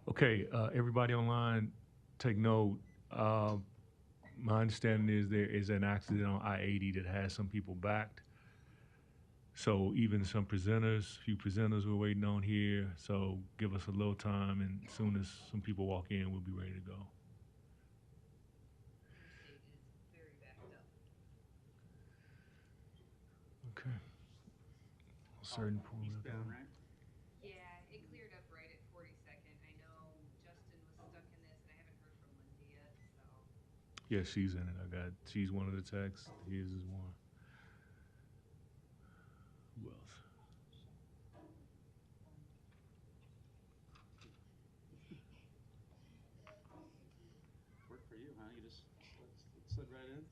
Okay, everybody online, take note. Uh, my understanding is there is an accident on I-80 that has some people backed. So even some presenters, few presenters we're waiting on here. So give us a little time, and as soon as some people walk in, we'll be ready to go. Okay. Certain pool. Eastbound, right? Yeah, she's in it. She's one of the texts. His is one. Who else? Worked for you, huh? You just slid right in?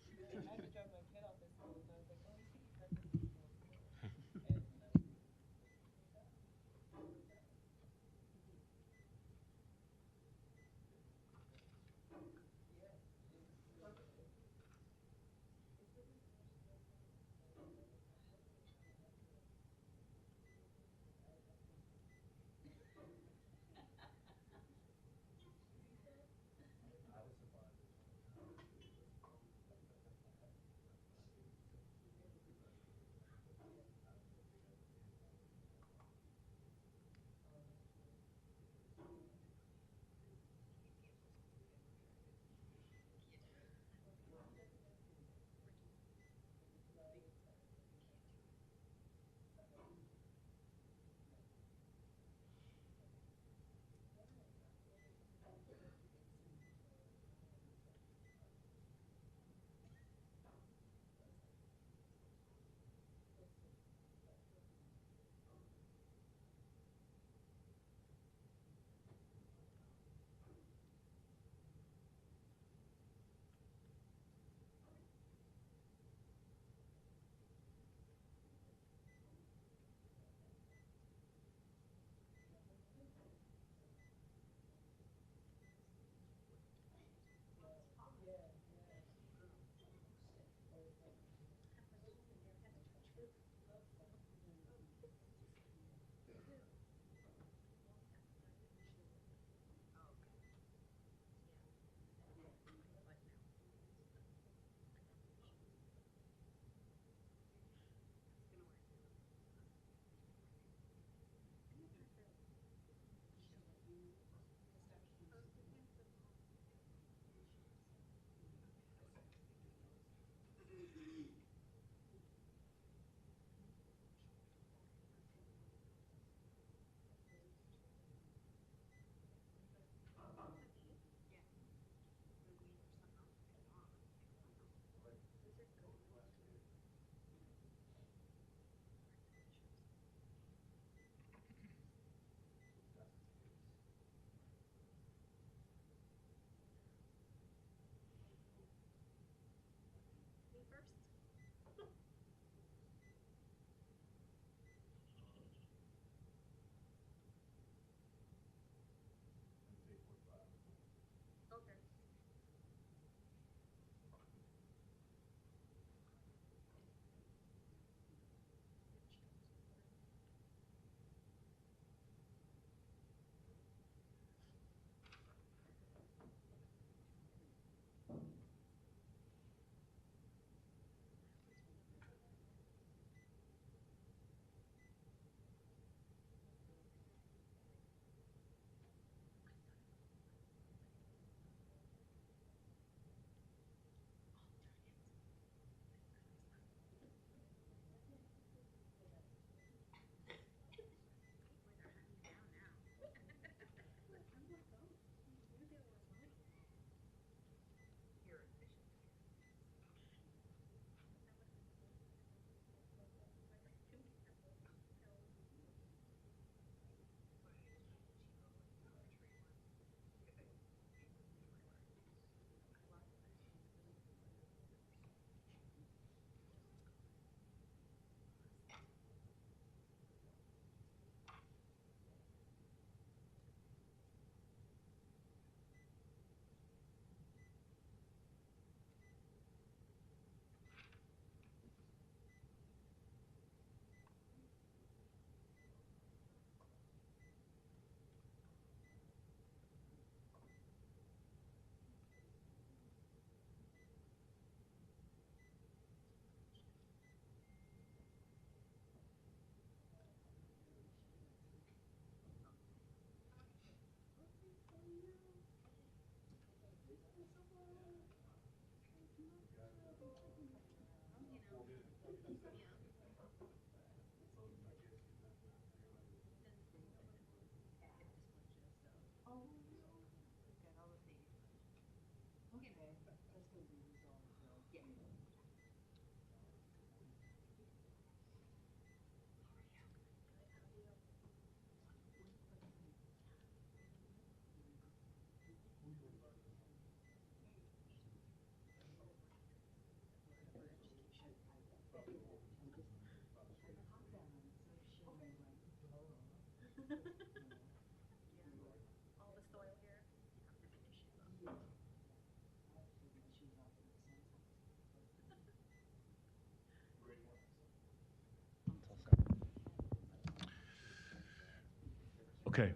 Okay.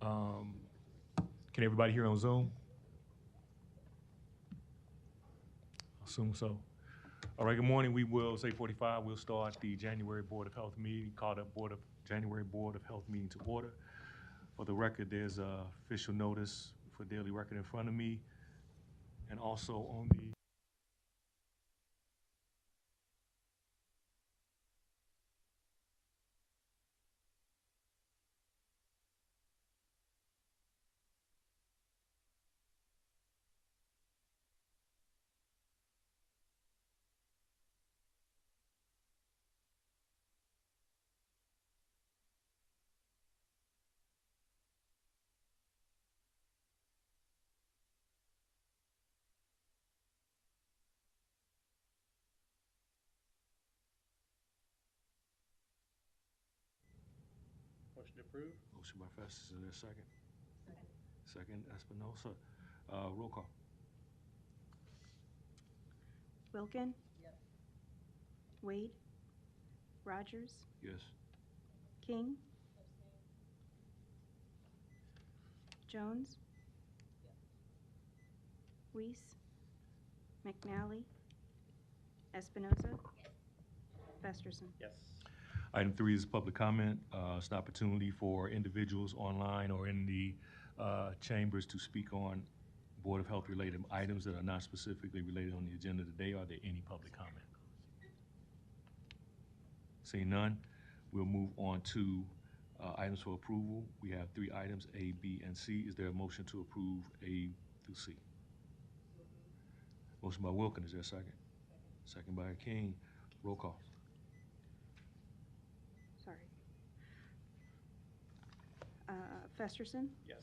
Um, can everybody hear on Zoom? Assume so. All right, good morning. We will say 45. We'll start the January Board of Health meeting, called up January Board of Health meeting to order. For the record, there's a official notice for daily record in front of me, and also on the Motion to approve? motion by Festus, is there a second? Second, Espinosa. Roll call. Wilkin? Wade? Rogers? Yes. King? Jones? Weiss? McNally? Espinoza? Festerson? Yes. Item 3 is public comment. It's an opportunity for individuals online or in the chambers to speak on Board of Health related items that are not specifically related on the agenda today. Are there any public comment? Seeing none, we'll move on to items for approval. We have 3 items, A, B, and C. Is there a motion to approve A through C? Motion by Wilkin, is there a second? Second by King. Roll call. Sorry. Festerson? Yes.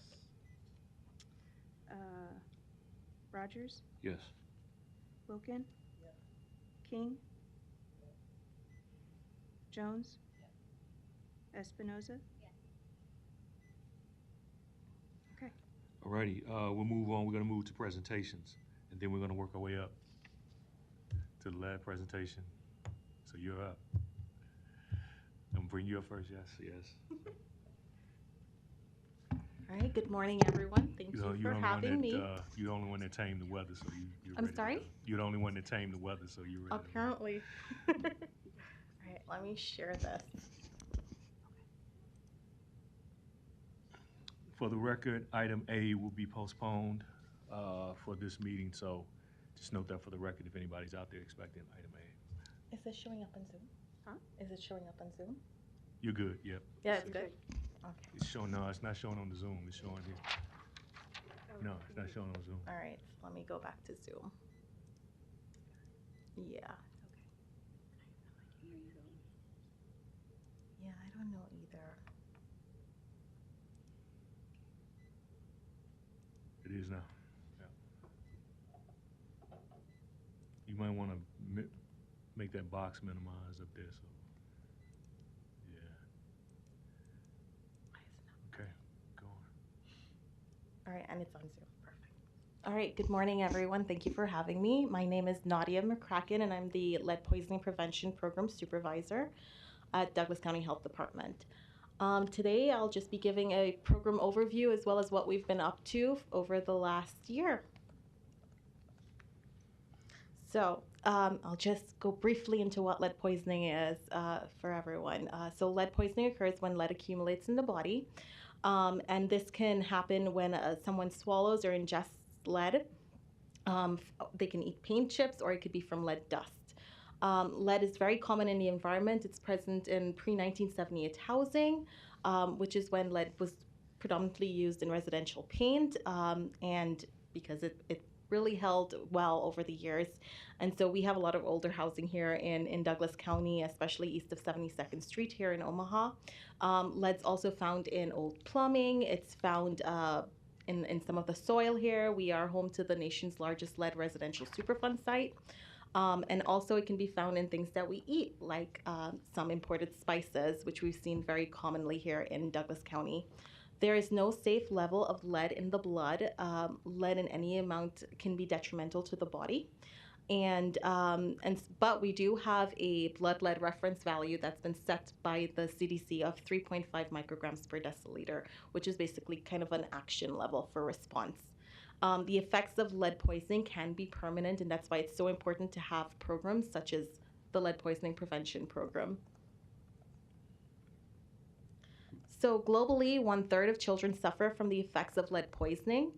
Rogers? Yes. Wilkin? King? Jones? Espinoza? Okay. Alrighty, we'll move on. We're gonna move to presentations, and then we're gonna work our way up to the last presentation. So you're up. I'm gonna bring you up first, yes, yes. All right, good morning, everyone. Thank you for having me. You're the only one that tamed the weather, so you're I'm ready to sorry? go. You're the only one that tamed the weather, so you're ready to go. Apparently. All right, let me share this. For the record, item A will be postponed for this meeting, so just note that for the record if anybody's out there expecting item A. Is this showing up on Zoom? Huh? Is it showing up on Zoom? You're good, yep. Yeah, it's good. Okay. It's showing, no, it's not showing on the Zoom, it's showing here. No, it's not showing on Zoom. All right, so let me go back to Zoom. Yeah. Yeah, I don't know either. It is now, yeah. You might wanna make that box minimized up there, so. Yeah, Why is it not? okay, go on. All right, and it's on Zoom. Perfect. All right, good morning, everyone. Thank you for having me. My name is Nadia McCracken, and I'm the Lead Poisoning Prevention Program Supervisor at Douglas County Health Department. Today, I'll just be giving a program overview as well as what we've been up to over the last year. So I'll just go briefly into what lead poisoning is for everyone. So lead poisoning occurs when lead accumulates in the body. And this can happen when someone swallows or ingests lead. They can eat paint chips, or it could be from lead dust. Lead is very common in the environment. It's present in pre-1978 housing, which is when lead was predominantly used in residential paint, and because it really held well over the years. And so we have a lot of older housing here in Douglas County, especially east of 72nd Street here in Omaha. Lead's also found in old plumbing. It's found in some of the soil here. We are home to the nation's largest lead residential Superfund site. And also it can be found in things that we eat, like some imported spices, which we've seen very commonly here in Douglas County. There is no safe level of lead in the blood. Lead in any amount can be detrimental to the body. But we do have a blood lead reference value that's been set by the CDC of 3.5 micrograms per deciliter, which is basically kind of an action level for response. The effects of lead poisoning can be permanent, and that's why it's so important to have programs such as the Lead Poisoning Prevention Program. So globally, 1/3 of children suffer from the effects of lead poisoning.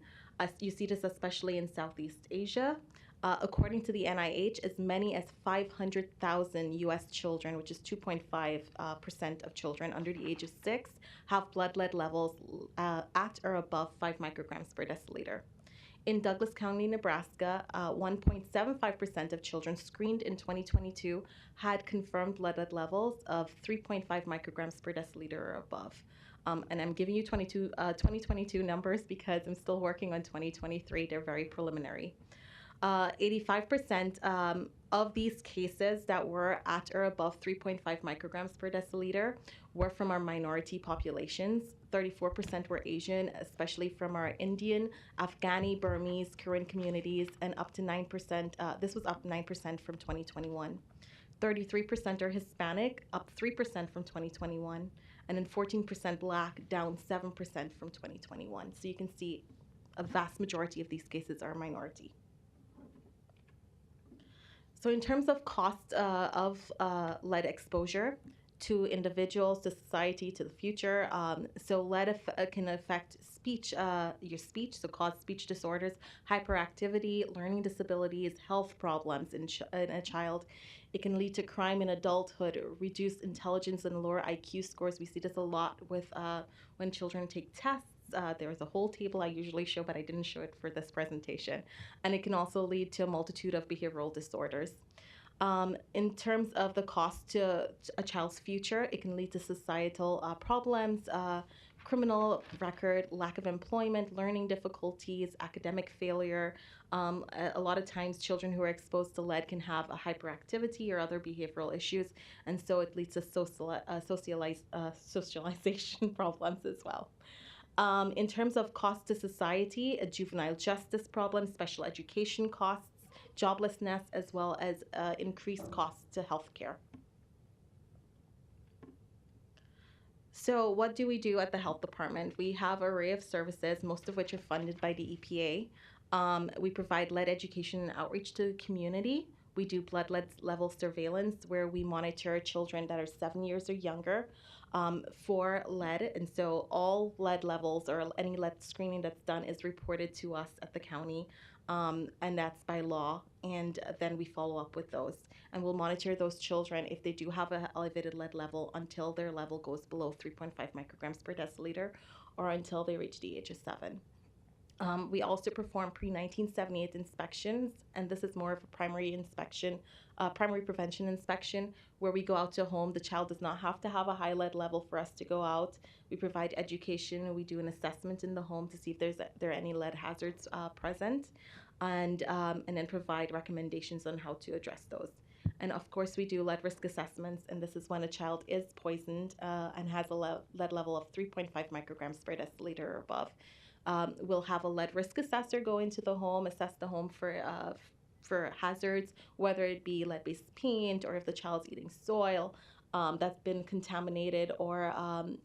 You see this especially in Southeast Asia. According to the NIH, as many as 500,000 US children, which is 2.5% of children under the age of 6, have blood lead levels at or above 5 micrograms per deciliter. In Douglas County, Nebraska, 1.75% of children screened in 2022 had confirmed lead levels of 3.5 micrograms per deciliter or above. And I'm giving you 2022 numbers because I'm still working on 2023. They're very preliminary. 85% of these cases that were at or above 3.5 micrograms per deciliter were from our minority populations. 34% were Asian, especially from our Indian, Afghani, Burmese, Karen communities, and up to 9%, this was up 9% from 2021. 33% are Hispanic, up 3% from 2021, and then 14% Black, down 7% from 2021. So you can see a vast majority of these cases are minority. So in terms of cost of lead exposure to individuals, to society, to the future, so lead can affect speech, your speech, so cause speech disorders, hyperactivity, learning disabilities, health problems in a child. It can lead to crime in adulthood, reduced intelligence and lower IQ scores. We see this a lot with when children take tests. There is a whole table I usually show, but I didn't show it for this presentation. And it can also lead to a multitude of behavioral disorders. In terms of the cost to a child's future, it can lead to societal problems, criminal record, lack of employment, learning difficulties, academic failure. A lot of times children who are exposed to lead can have a hyperactivity or other behavioral issues, and so it leads to socialization problems as well. In terms of cost to society, a juvenile justice problem, special education costs, joblessness, as well as increased costs to healthcare. So what do we do at the health department? We have an array of services, most of which are funded by the EPA. We provide lead education and outreach to the community. We do blood lead level surveillance where we monitor children that are 7 years or younger for lead. And so all lead levels or any lead screening that's done is reported to us at the county. And that's by law, and then we follow up with those. And we'll monitor those children if they do have an elevated lead level until their level goes below 3.5 micrograms per deciliter or until they reach the age of 7. We also perform pre-1978 inspections, and this is more of a primary inspection, primary prevention inspection, where we go out to a home. The child does not have to have a high lead level for us to go out. We provide education, and we do an assessment in the home to see if there are any lead hazards present, and then provide recommendations on how to address those. And of course, we do lead risk assessments, and this is when a child is poisoned and has a lead level of 3.5 micrograms per deciliter or above. We'll have a lead risk assessor go into the home, assess the home for hazards, whether it be lead-based paint or if the child's eating soil that's been contaminated, or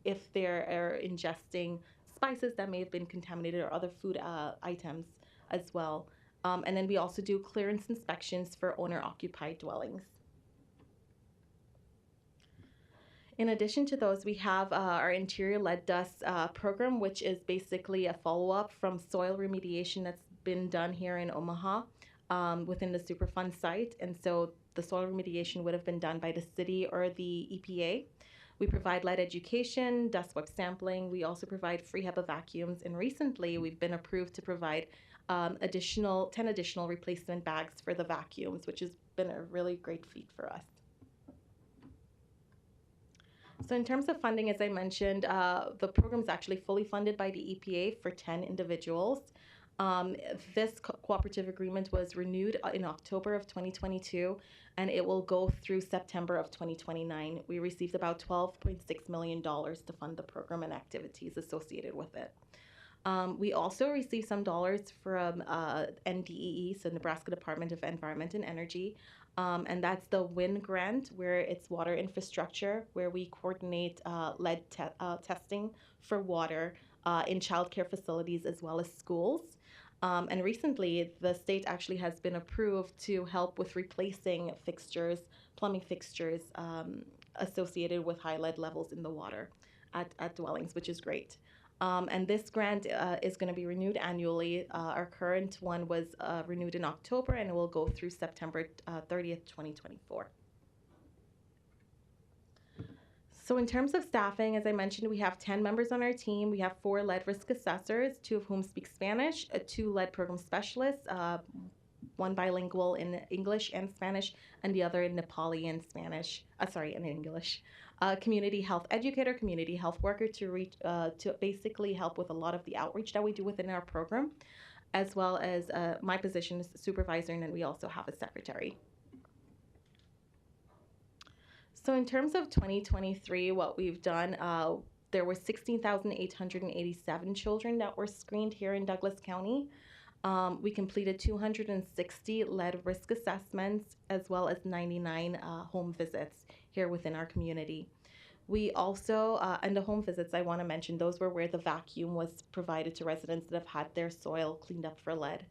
if they're ingesting spices that may have been contaminated or other food items as well. And then we also do clearance inspections for owner-occupied dwellings. In addition to those, we have our interior lead dust program, which is basically a follow-up from soil remediation that's been done here in Omaha within the Superfund site. And so the soil remediation would have been done by the city or the EPA. We provide lead education, dust web sampling. We also provide free HEPA vacuums. And recently, we've been approved to provide 10 additional replacement bags for the vacuums, which has been a really great feat for us. So in terms of funding, as I mentioned, the program is actually fully funded by the EPA for 10 individuals. This cooperative agreement was renewed in October of 2022, and it will go through September of 2029. We received about $12.6 million to fund the program and activities associated with it. We also received some dollars from NDEE, so Nebraska Department of Environment and Energy, and that's the WIN grant, where it's water infrastructure, where we coordinate lead testing for water in childcare facilities as well as schools. And recently, the state actually has been approved to help with replacing fixtures, plumbing fixtures associated with high lead levels in the water at dwellings, which is great. And this grant is going to be renewed annually. Our current one was renewed in October, and it will go through September 30th, 2024. So in terms of staffing, as I mentioned, we have 10 members on our team. We have 4 lead risk assessors, 2 of whom speak Spanish, 2 lead program specialists, one bilingual in English and Spanish, and the other in Nepali and Spanish, in English. Community health educator, community health worker to basically help with a lot of the outreach that we do within our program, as well as my position as supervisor, and then we also have a secretary. So in terms of 2023, what we've done, there were 16,887 children that were screened here in Douglas County. We completed 260 lead risk assessments, as well as 99 home visits here within our community. We also, and the home visits, I want to mention, those were where the vacuum was provided to residents that have had their soil cleaned up for lead.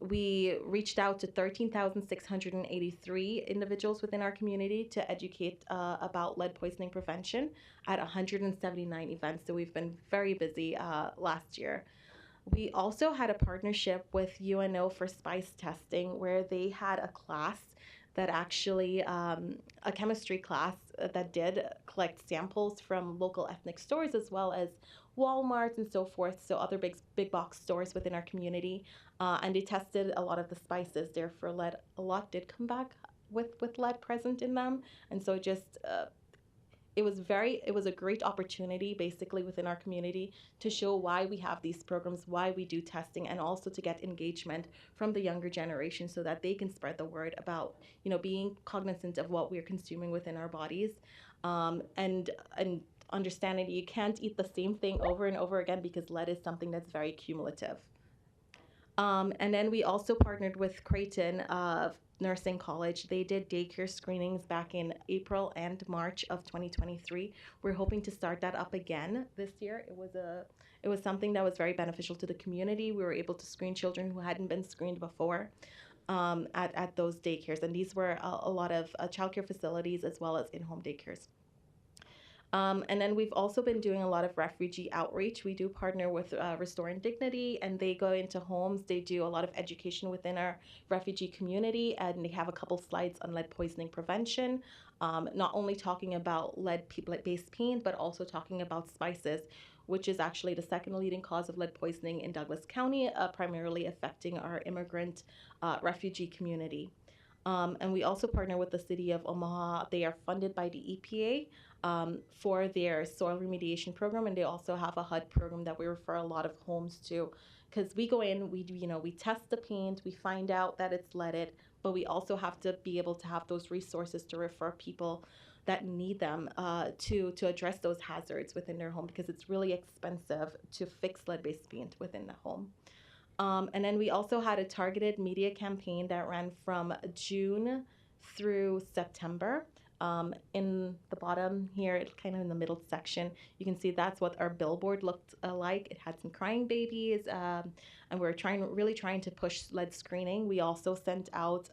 We reached out to 13,683 individuals within our community to educate about lead poisoning prevention at 179 events. So we've been very busy last year. We also had a partnership with UNO for spice testing, where they had a class that actually, a chemistry class that did collect samples from local ethnic stores as well as Walmart and so forth, so other big box stores within our community, and they tested a lot of the spices there for lead. A lot did come back with lead present in them, and so just it was a great opportunity basically within our community to show why we have these programs, why we do testing, and also to get engagement from the younger generation so that they can spread the word about, being cognizant of what we're consuming within our bodies, and understanding that you can't eat the same thing over and over again because lead is something that's very cumulative. And then we also partnered with Creighton Nursing College. They did daycare screenings back in April and March of 2023. We're hoping to start that up again this year. It was something that was very beneficial to the community. We were able to screen children who hadn't been screened before at those daycares, and these were a lot of childcare facilities as well as in-home daycares. And then we've also been doing a lot of refugee outreach. We do partner with Restoring Dignity, and they go into homes. They do a lot of education within our refugee community, and they have a couple slides on lead poisoning prevention, not only talking about lead-based paint, but also talking about spices, which is actually the second leading cause of lead poisoning in Douglas County, primarily affecting our immigrant refugee community. And we also partner with the city of Omaha. They are funded by the EPA for their soil remediation program, and they also have a HUD program that we refer a lot of homes to, because we go in, we test the paint, we find out that it's leaded, but we also have to be able to have those resources to refer people that need them to address those hazards within their home, because it's really expensive to fix lead-based paint within the home. And then we also had a targeted media campaign that ran from June through September. In the bottom here, kind of in the middle section, you can see that's what our billboard looked like. It had some crying babies, and we were really trying to push lead screening. We also sent out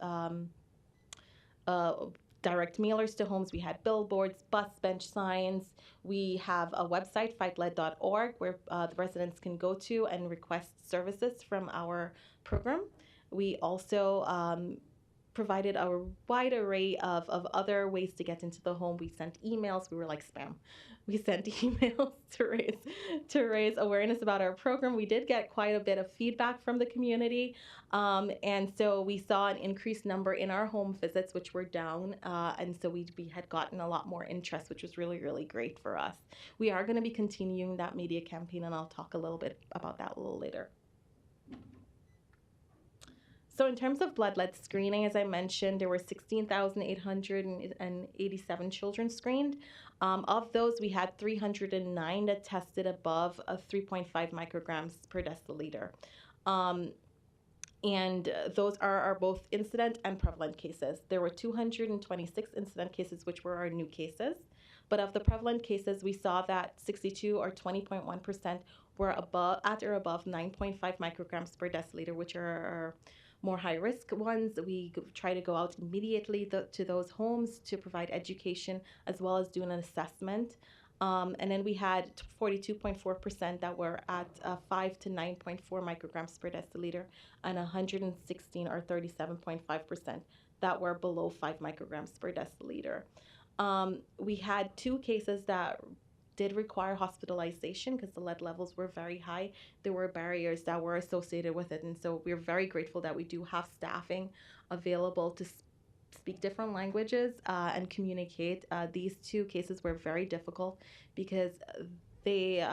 direct mailers to homes. We had billboards, bus bench signs. We have a website, fightled.org, where the residents can go to and request services from our program. We also provided a wide array of other ways to get into the home. We sent emails. We were like spam. We sent emails to raise awareness about our program. We did get quite a bit of feedback from the community, and so we saw an increased number in our home visits, which were down, and so we had gotten a lot more interest, which was really, really great for us. We are going to be continuing that media campaign, and I'll talk a little bit about that a little later. So in terms of blood lead screening, as I mentioned, there were 16,887 children screened. Of those, we had 309 that tested above 3.5 micrograms per deciliter. And those are both incident and prevalent cases. There were 226 incident cases, which were our new cases. But of the prevalent cases, we saw that 62 or 20.1% were at or above 9.5 micrograms per deciliter, which are our more high-risk ones. We try to go out immediately to those homes to provide education as well as doing an assessment. And then we had 42.4% that were at 5 to 9.4 micrograms per deciliter, and 116 or 37.5% that were below 5 micrograms per deciliter. We had 2 cases that did require hospitalization because the lead levels were very high. There were barriers that were associated with it, and so we're very grateful that we do have staffing available to speak different languages and communicate. These 2 cases were very difficult because they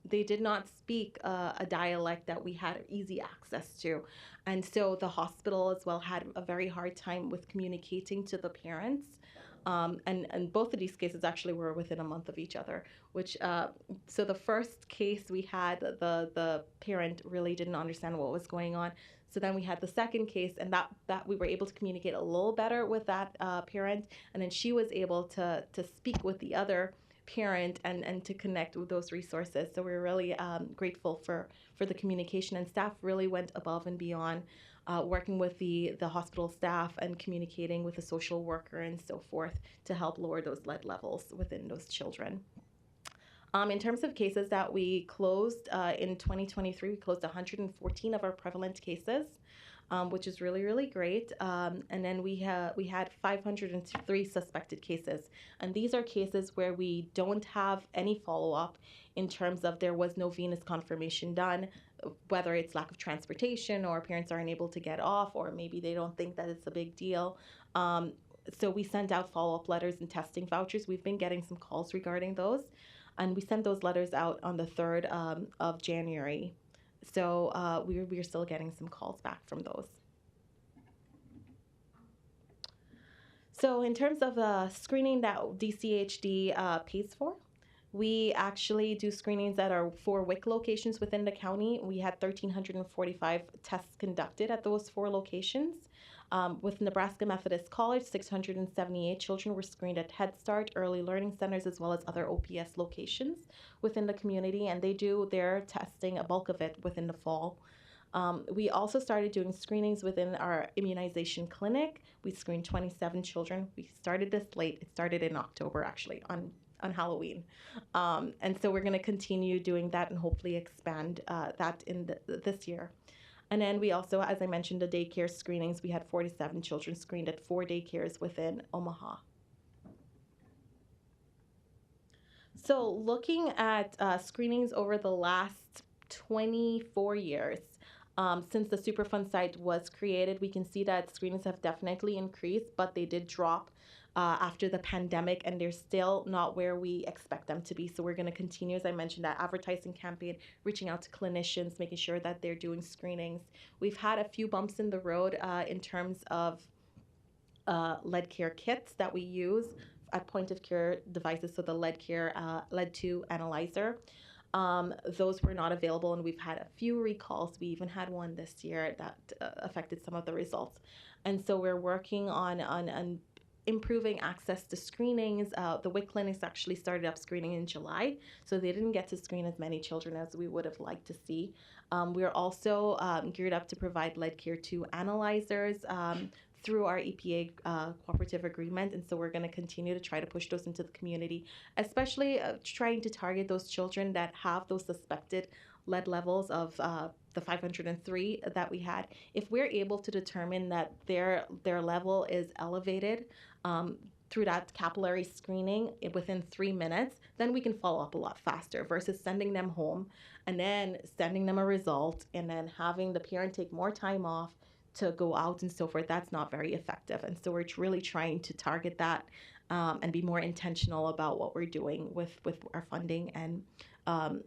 did not speak a dialect that we had easy access to, and so the hospital as well had a very hard time with communicating to the parents. And both of these cases actually were within a month of each other, which, so the first case we had, the parent really didn't understand what was going on. So then we had the second case, and that we were able to communicate a little better with that parent, and then she was able to speak with the other parent and to connect with those resources. So we're really grateful for the communication, and staff really went above and beyond, working with the hospital staff and communicating with the social worker and so forth to help lower those lead levels within those children. In terms of cases that we closed in 2023, we closed 114 of our prevalent cases, which is really, really great. And then we had 503 suspected cases. And these are cases where we don't have any follow-up in terms of there was no venous confirmation done, whether it's lack of transportation or parents aren't able to get off, or maybe they don't think that it's a big deal. So we sent out follow-up letters and testing vouchers. We've been getting some calls regarding those. And we sent those letters out on the 3rd of January. So we're still getting some calls back from those. So in terms of the screening that DCHD pays for, we actually do screenings that are 4 WIC locations within the county. We had 1,345 tests conducted at those 4 locations. With Nebraska Methodist College, 678 children were screened at Head Start, Early Learning Centers, as well as other OPS locations within the community, and they do their testing, a bulk of it, within the fall. We also started doing screenings within our immunization clinic. We screened 27 children. We started this late. It started in October, actually, on Halloween. And so we're going to continue doing that and hopefully expand that in this year. And then we also, as I mentioned, the daycare screenings, we had 47 children screened at 4 daycares within Omaha. So looking at screenings over the last 24 years, since the Superfund site was created, we can see that screenings have definitely increased, but they did drop after the pandemic, and they're still not where we expect them to be. So we're going to continue, as I mentioned, that advertising campaign, reaching out to clinicians, making sure that they're doing screenings. We've had a few bumps in the road in terms of lead care kits that we use at point of care devices, so the lead 2 analyzer. Those were not available, and we've had a few recalls. We even had one this year that affected some of the results. And so we're working on improving access to screenings. The WIC clinics actually started up screening in July, so they didn't get to screen as many children as we would have liked to see. We're also geared up to provide lead care 2 analyzers through our EPA cooperative agreement, and so we're going to continue to try to push those into the community, especially trying to target those children that have those suspected lead levels of the 503 that we had, if we're able to determine that their level is elevated through that capillary screening within 3 minutes, then we can follow up a lot faster versus sending them home and then sending them a result and then having the parent take more time off to go out and so forth. That's not very effective. And so we're really trying to target that and be more intentional about what we're doing with our funding and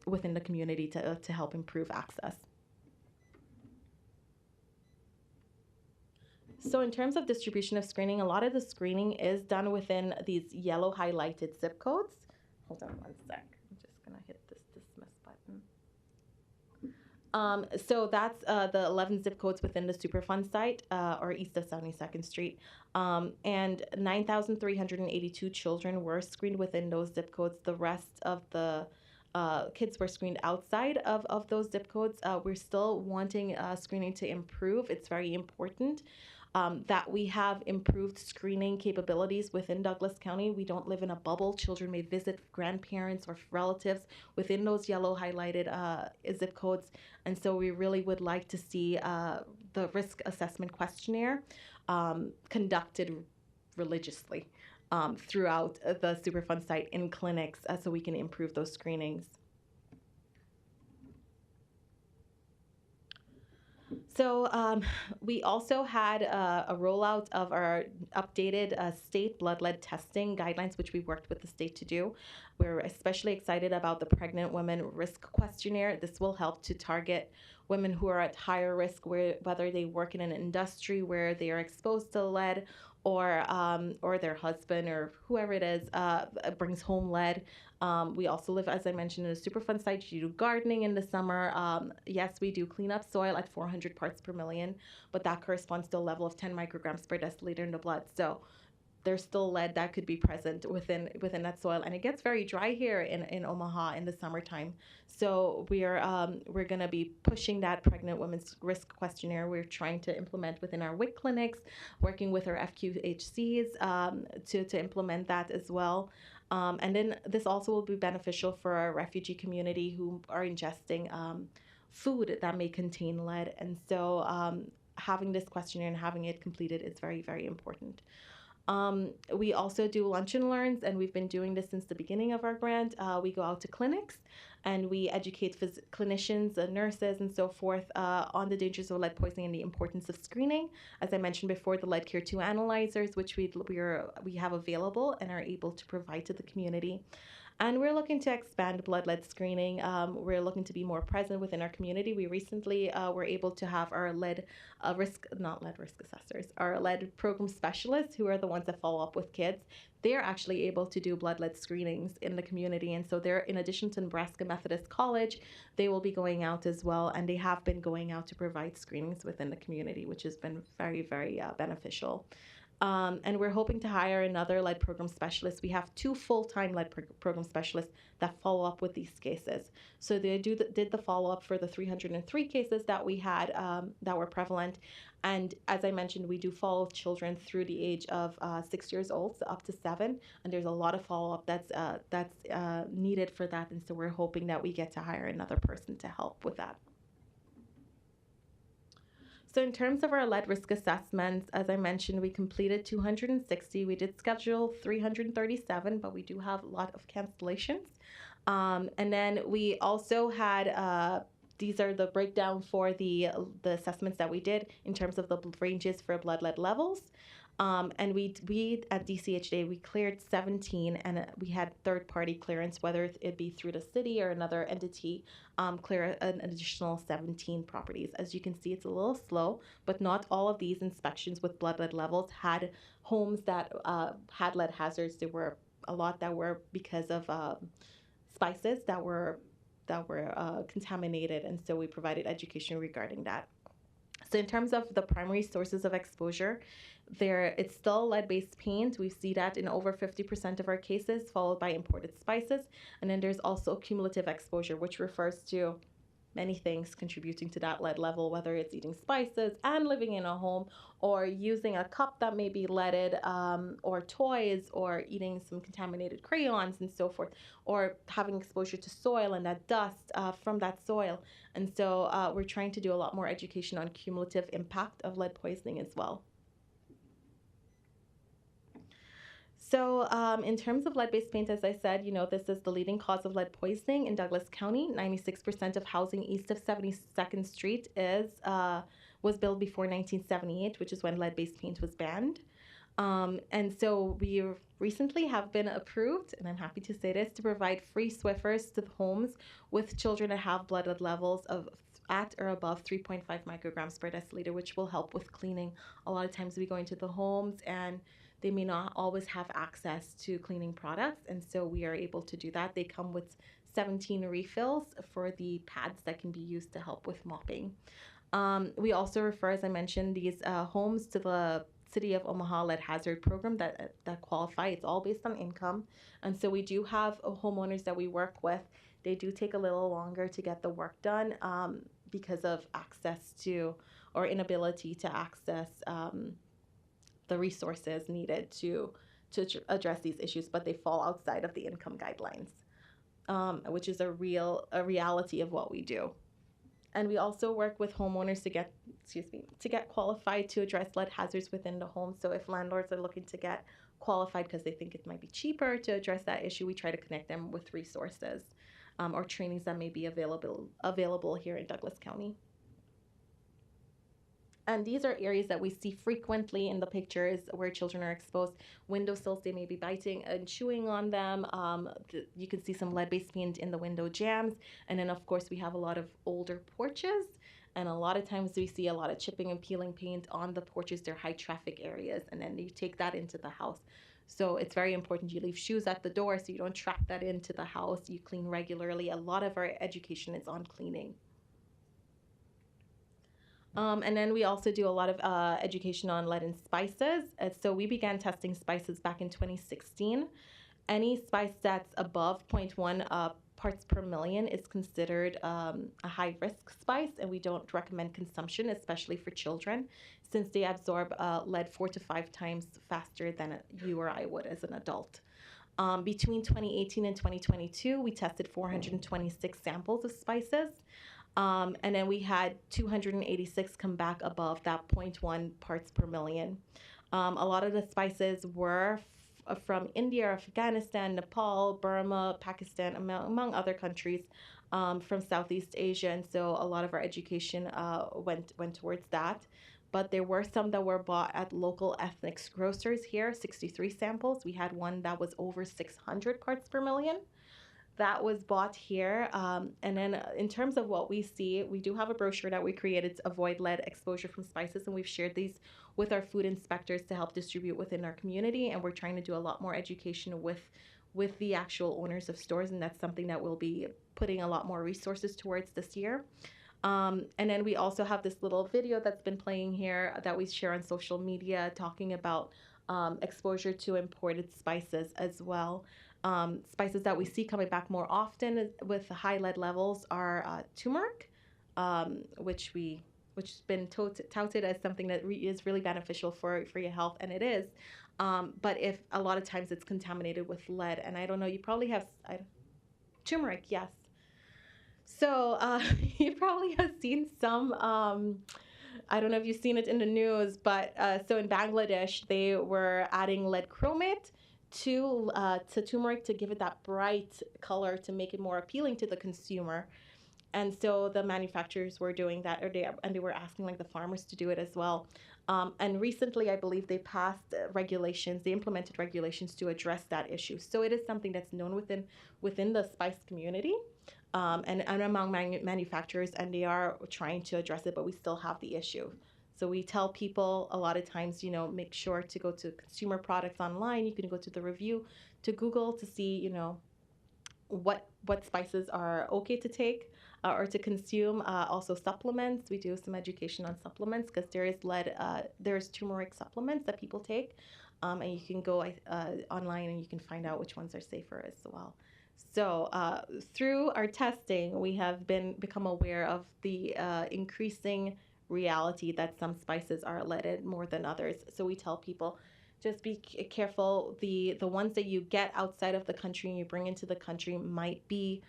within the community to help improve access. So in terms of distribution of screening, a lot of the screening is done within these yellow highlighted zip codes. Hold on one sec. I'm just going to hit this dismiss button. So that's the 11 zip codes within the Superfund site, or east of 72nd Street. And 9,382 children were screened within those zip codes. The rest of the kids were screened outside of those zip codes. We're still wanting screening to improve. It's very important that we have improved screening capabilities within Douglas County. We don't live in a bubble. Children may visit grandparents or relatives within those yellow highlighted zip codes. And so we really would like to see the risk assessment questionnaire conducted religiously throughout the Superfund site in clinics so we can improve those screenings. So we also had a rollout of our updated state blood lead testing guidelines, which we worked with the state to do. We're especially excited about the pregnant women risk questionnaire. This will help to target women who are at higher risk, whether they work in an industry where they are exposed to lead, or their husband or whoever it is brings home lead. We also live, as I mentioned, in a Superfund site. You do gardening in the summer. Yes, we do clean up soil at 400 parts per million, but that corresponds to a level of 10 micrograms per deciliter in the blood. So there's still lead that could be present within that soil, and it gets very dry here in Omaha in the summertime. So we're going to be pushing that pregnant women's risk questionnaire. We're trying to implement within our WIC clinics, working with our FQHCs to implement that as well. And then this also will be beneficial for our refugee community who are ingesting food that may contain lead. And so having this questionnaire and having it completed is very, very important. We also do lunch and learns, and we've been doing this since the beginning of our grant. We go out to clinics and we educate clinicians and nurses and so forth on the dangers of lead poisoning and the importance of screening. As I mentioned before, the Lead Care 2 analyzers, which we have available and are able to provide to the community. And we're looking to expand blood lead screening. We're looking to be more present within our community. We recently were able to have our lead risk assessors, our lead program specialists, who are the ones that follow up with kids. They're actually able to do blood lead screenings in the community. And so they're, in addition to Nebraska Methodist College, they will be going out as well. And they have been going out to provide screenings within the community, which has been very, very beneficial. And we're hoping to hire another lead program specialist. We have 2 full-time lead program specialists that follow up with these cases. So they did the follow-up for the 303 cases that we had that were prevalent. And as I mentioned, we do follow children through the age of 6 years old, so up to 7. And there's a lot of follow-up that's needed for that. And so we're hoping that we get to hire another person to help with that. So in terms of our lead risk assessments, as I mentioned, we completed 260. We did schedule 337, but we do have a lot of cancellations. And then we also had, these are the breakdown for the assessments that we did in terms of the ranges for blood lead levels. And we at DCHA, we cleared 17, and we had third-party clearance, whether it be through the city or another entity, clear an additional 17 properties. As you can see, it's a little slow, but not all of these inspections with blood lead levels had homes that had lead hazards. There were a lot that were because of spices that were contaminated, and so we provided education regarding that. So in terms of the primary sources of exposure, it's still lead-based paint. We see that in over 50% of our cases, followed by imported spices. And then there's also cumulative exposure, which refers to many things contributing to that lead level, whether it's eating spices and living in a home, or using a cup that may be leaded, or toys, or eating some contaminated crayons and so forth, or having exposure to soil and that dust from that soil. And so we're trying to do a lot more education on cumulative impact of lead poisoning as well. So in terms of lead-based paint, as I said, this is the leading cause of lead poisoning in Douglas County. 96% of housing east of 72nd Street was built before 1978, which is when lead-based paint was banned. And so we recently have been approved, and I'm happy to say this, to provide free Swiffers to the homes with children that have blood lead levels of at or above 3.5 micrograms per deciliter, which will help with cleaning. A lot of times we go into the homes and they may not always have access to cleaning products, and so we are able to do that. They come with 17 refills for the pads that can be used to help with mopping. We also refer, as I mentioned, these homes to the City of Omaha Lead Hazard Program that qualify. It's all based on income, and so we do have homeowners that we work with. They do take a little longer to get the work done because of access to or inability to access the resources needed to address these issues, but they fall outside of the income guidelines, which is a reality of what we do. And we also work with homeowners to get qualified to address lead hazards within the home. So if landlords are looking to get qualified because they think it might be cheaper to address that issue, we try to connect them with resources or trainings that may be available here in Douglas County. And these are areas that we see frequently in the pictures where children are exposed. Windowsills, they may be biting and chewing on them. You can see some lead-based paint in the window jambs. And then, of course, we have a lot of older porches. And a lot of times we see a lot of chipping and peeling paint on the porches. They're high traffic areas. And then you take that into the house. So it's very important you leave shoes at the door so you don't trap that into the house. You clean regularly. A lot of our education is on cleaning. And then we also do a lot of education on lead in spices. So we began testing spices back in 2016. Any spice that's above 0.1 parts per million is considered a high-risk spice, and we don't recommend consumption, especially for children, since they absorb lead 4 to 5 times faster than you or I would as an adult. Between 2018 and 2022, we tested 426 samples of spices. And then we had 286 come back above that 0.1 parts per million. A lot of the spices were from India, Afghanistan, Nepal, Burma, Pakistan, among other countries from Southeast Asia. And so a lot of our education went towards that. But there were some that were bought at local ethnic grocers here, 63 samples. We had one that was over 600 parts per million. That was bought here. And then in terms of what we see, we do have a brochure that we created to avoid lead exposure from spices, and we've shared these with our food inspectors to help distribute within our community, and we're trying to do a lot more education with the actual owners of stores, and that's something that we'll be putting a lot more resources towards this year. And then we also have this little video that's been playing here that we share on social media talking about exposure to imported spices as well. Spices that we see coming back more often with high lead levels are turmeric, which has been touted as something that is really beneficial for your health, and it is. But if a lot of times it's contaminated with lead, and I don't know, you probably have turmeric, yes. So you probably have seen some. I don't know if you've seen it in the news, but so in Bangladesh they were adding lead chromate to turmeric to give it that bright color to make it more appealing to the consumer. And so the manufacturers were doing that, and they were asking like the farmers to do it as well. And recently, I believe they passed regulations, they implemented regulations to address that issue. So it is something that's known within the spice community and among manufacturers, and they are trying to address it, but we still have the issue. So we tell people a lot of times, make sure to go to consumer products online. You can go to the review, to Google to see, what spices are okay to take or to consume. Also supplements. We do some education on supplements because there is there's turmeric supplements that people take. And you can go online and you can find out which ones are safer as well. So through our testing, we have become aware of the increasing reality that some spices are leaded more than others. So we tell people, just be careful. The ones that you get outside of the country and you bring into the country might be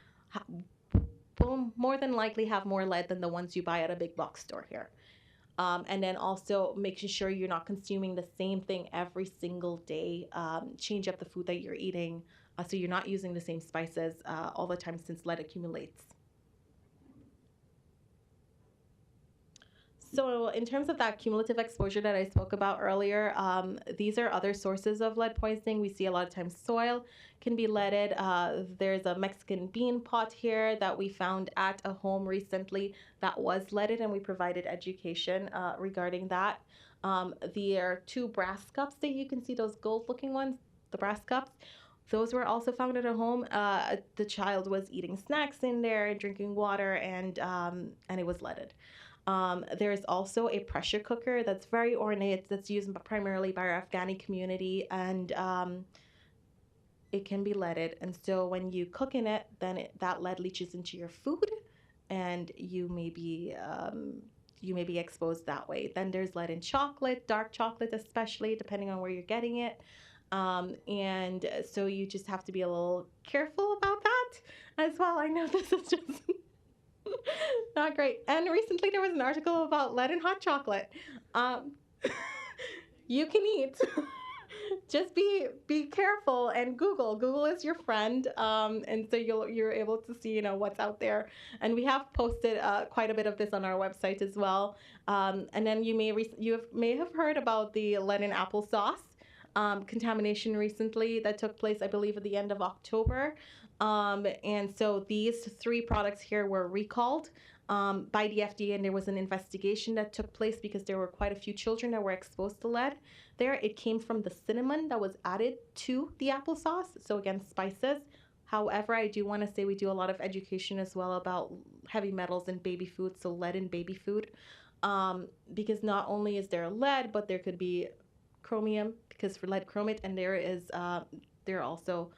will more than likely have more lead than the ones you buy at a big box store here. And then also making sure you're not consuming the same thing every single day. Change up the food that you're eating so you're not using the same spices all the time since lead accumulates. So in terms of that cumulative exposure that I spoke about earlier, these are other sources of lead poisoning. We see a lot of times soil can be leaded. There's a Mexican bean pot here that we found at a home recently that was leaded, and we provided education regarding that. There are 2 brass cups that you can see, those gold-looking ones, the brass cups. Those were also found at a home. The child was eating snacks in there, drinking water, and it was leaded. There's also a pressure cooker that's very ornate, that's used primarily by our Afghani community, and it can be leaded. And so when you cook in it, then that lead leaches into your food, and you may be exposed that way. Then there's lead in chocolate, dark chocolate especially, depending on where you're getting it. And so you just have to be a little careful about that as well. I know this is just not great. And recently there was an article about lead in hot chocolate. You can eat. Just be careful and Google. Google is your friend, and so you're able to see what's out there. And we have posted quite a bit of this on our website as well. And then you may have heard about the lead in applesauce contamination recently that took place, I believe, at the end of October. And so these 3 products here were recalled by the FDA, and there was an investigation that took place because there were quite a few children that were exposed to lead there. It came from the cinnamon that was added to the applesauce. So again, spices. However, I do want to say we do a lot of education as well about heavy metals in baby food, so lead in baby food, because not only is there lead, but there could be chromium, because for lead chromate, and there are also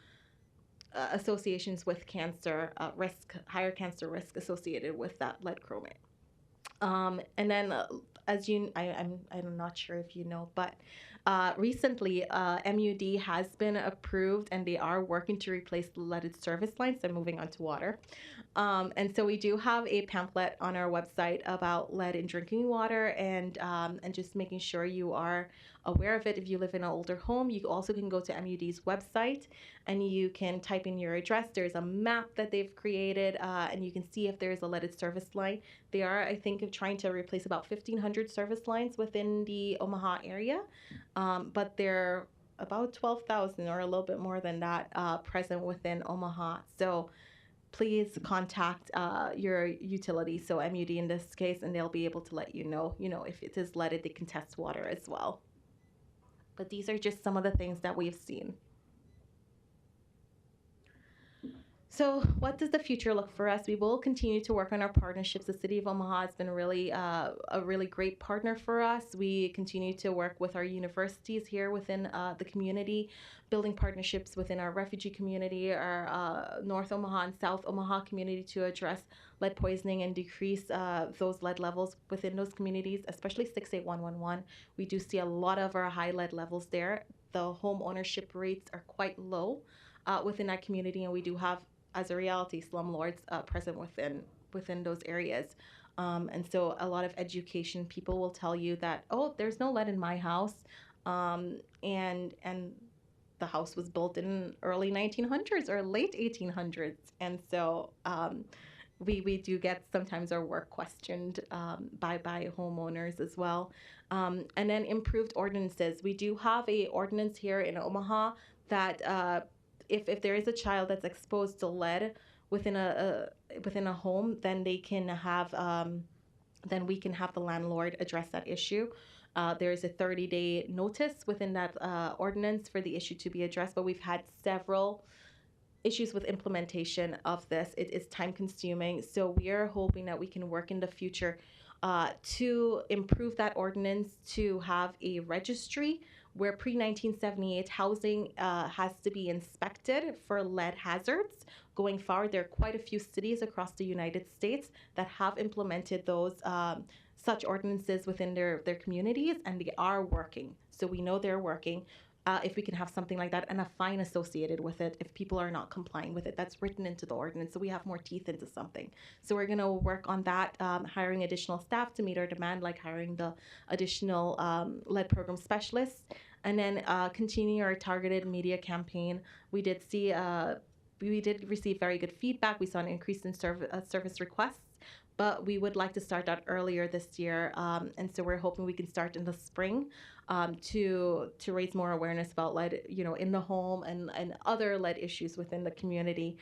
associations with cancer risk, higher cancer risk associated with that lead chromate. And then, I'm not sure if you know, but recently MUD has been approved, and they are working to replace the leaded service lines. They're moving on to water. And so we do have a pamphlet on our website about lead in drinking water, and just making sure you are aware of it. If you live in an older home, you also can go to MUD's website and you can type in your address. There's a map that they've created, and you can see if there's a leaded service line. They are, I think, trying to replace about 1,500 service lines within the Omaha area, but they're about 12,000 or a little bit more than that present within Omaha. So please contact your utility, so MUD in this case, and they'll be able to let you know, if it is leaded. They can test water as well. But these are just some of the things that we've seen. So what does the future look for us? We will continue to work on our partnerships. The City of Omaha has been really a really great partner for us. We continue to work with our universities here within the community, building partnerships within our refugee community, our North Omaha and South Omaha community to address lead poisoning and decrease those lead levels within those communities, especially 68111. We do see a lot of our high lead levels there. The home ownership rates are quite low within that community, and we do have, as a reality, slumlords present within those areas. And so a lot of education, people will tell you that, oh, there's no lead in my house, and the house was built in early 1900s or late 1800s. And so we do get sometimes our work questioned by homeowners as well. And then improved ordinances. We do have a ordinance here in Omaha that if there is a child that's exposed to lead within a home, then they can have then we can have the landlord address that issue. There is a 30-day notice within that ordinance for the issue to be addressed, but we've had several issues with implementation of this. It is time consuming, so we are hoping that we can work in the future to improve that ordinance, to have a registry where pre-1978 housing has to be inspected for lead hazards. Going forward, there are quite a few cities across the United States that have implemented those such ordinances within their communities, and they are working. So we know they're working. If we can have something like that and a fine associated with it if people are not complying with it, that's written into the ordinance, so we have more teeth into something. So we're going to work on that, hiring additional staff to meet our demand, like hiring the additional lead program specialists, and then continue our targeted media campaign. We did receive very good feedback. We saw an increase in service requests, but we would like to start that earlier this year, and so we're hoping we can start in the spring to raise more awareness about lead, in the home and other lead issues within the community.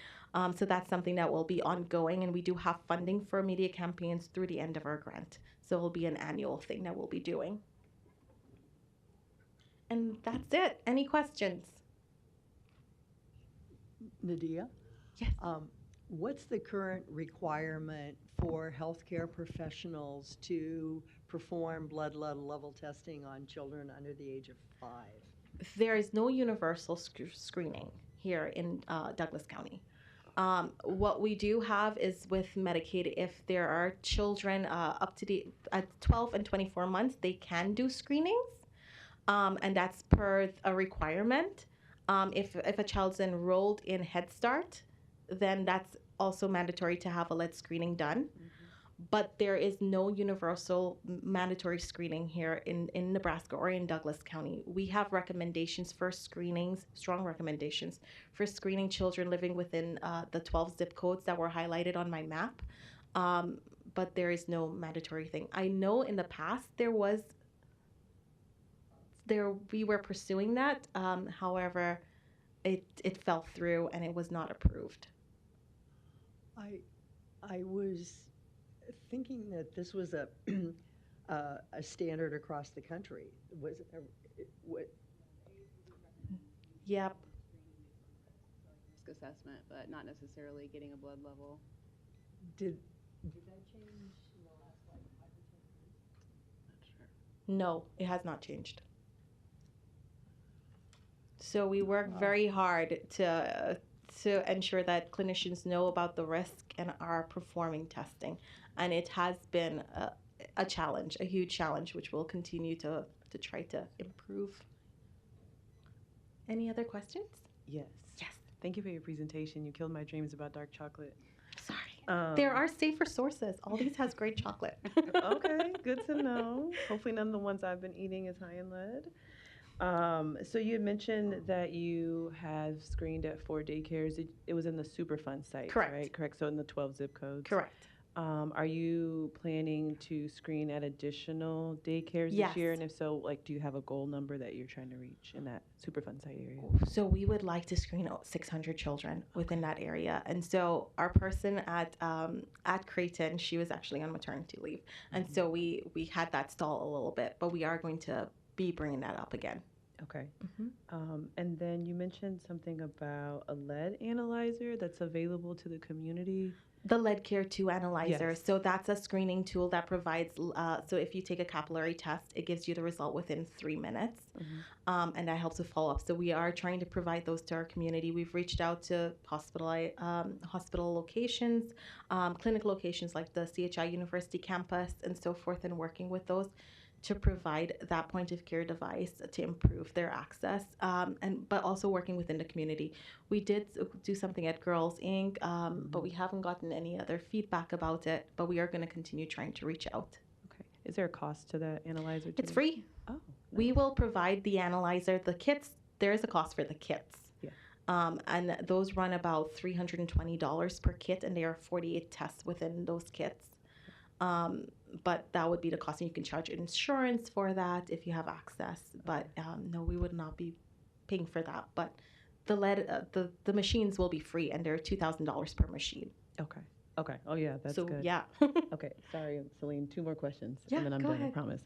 So that's something that will be ongoing, and we do have funding for media campaigns through the end of our grant. So it will be an annual thing that we'll be doing. And that's it. Any questions? Nadia? Yes. What's the current requirement for healthcare professionals to perform blood level testing on children under the age of 5? There is no universal screening here in Douglas County. What we do have is with Medicaid, if there are children up to at 12 and 24 months, they can do screenings, and that's per a requirement. If a child's enrolled in Head Start, then that's also mandatory to have a lead screening done. Mm-hmm. But there is no universal mandatory screening here in Nebraska or in Douglas County. We have recommendations for screenings, strong recommendations for screening children living within the 12 zip codes that were highlighted on my map. But there is no mandatory thing. I know in the past we were pursuing that. However, it fell through and it was not approved. I was thinking that this was a standard across the country. Was what? Yep. Risk assessment, but not necessarily getting a blood level. Did that change in the last 5 or 10 years? Not sure. No, it has not changed. So we work very hard to ensure that clinicians know about the risk and are performing testing. And it has been a challenge, a huge challenge, which we'll continue to try to improve. Any other questions? Yes. Yes. Thank you for your presentation. You killed my dreams about dark chocolate. Sorry. There are safer sources. Aldi's has great chocolate. Okay, good to know. Hopefully none of the ones I've been eating is high in lead. So you had mentioned that you have screened at 4 daycares. It was in the Superfund site, Correct. right? Correct. So in the 12 zip codes. Correct. Are you planning to screen at additional daycares Yes. this year? And if so, do you have a goal number that you're trying to reach in that Superfund site area? So we would like to screen 600 children within that area. And so our person at Creighton, she was actually on maternity leave. And so we had that stall a little bit, but we are going to be bringing that up again. Okay. And then you mentioned something about a lead analyzer that's available to the community. The Lead Care 2 analyzer. Yes. So that's a screening tool that provides, so if you take a capillary test, it gives you the result within 3 minutes. Mm-hmm. And that helps with follow-up. So we are trying to provide those to our community. We've reached out to hospital locations, clinic locations like the CHI University campus and so forth, and working with those to provide that point of care device to improve their access, but also working within the community. We did do something at Girls Inc., but we haven't gotten any other feedback about it, but we are going to continue trying to reach out. Okay. Is there a cost to that analyzer? It's free. Oh. We will provide the analyzer. The kits, there is a cost for the kits. Yeah. And those run about $320 per kit, and there are 48 tests within those kits. But that would be the cost, and you can charge insurance for that if you have access. But no, we would not be paying for that. But the machines will be free, and they're $2,000 per machine. Okay. Okay. Oh yeah, that's so, good. Yeah. Okay. Sorry, Celine. 2 more questions, Yeah, and then I'm go done. ahead. I promise.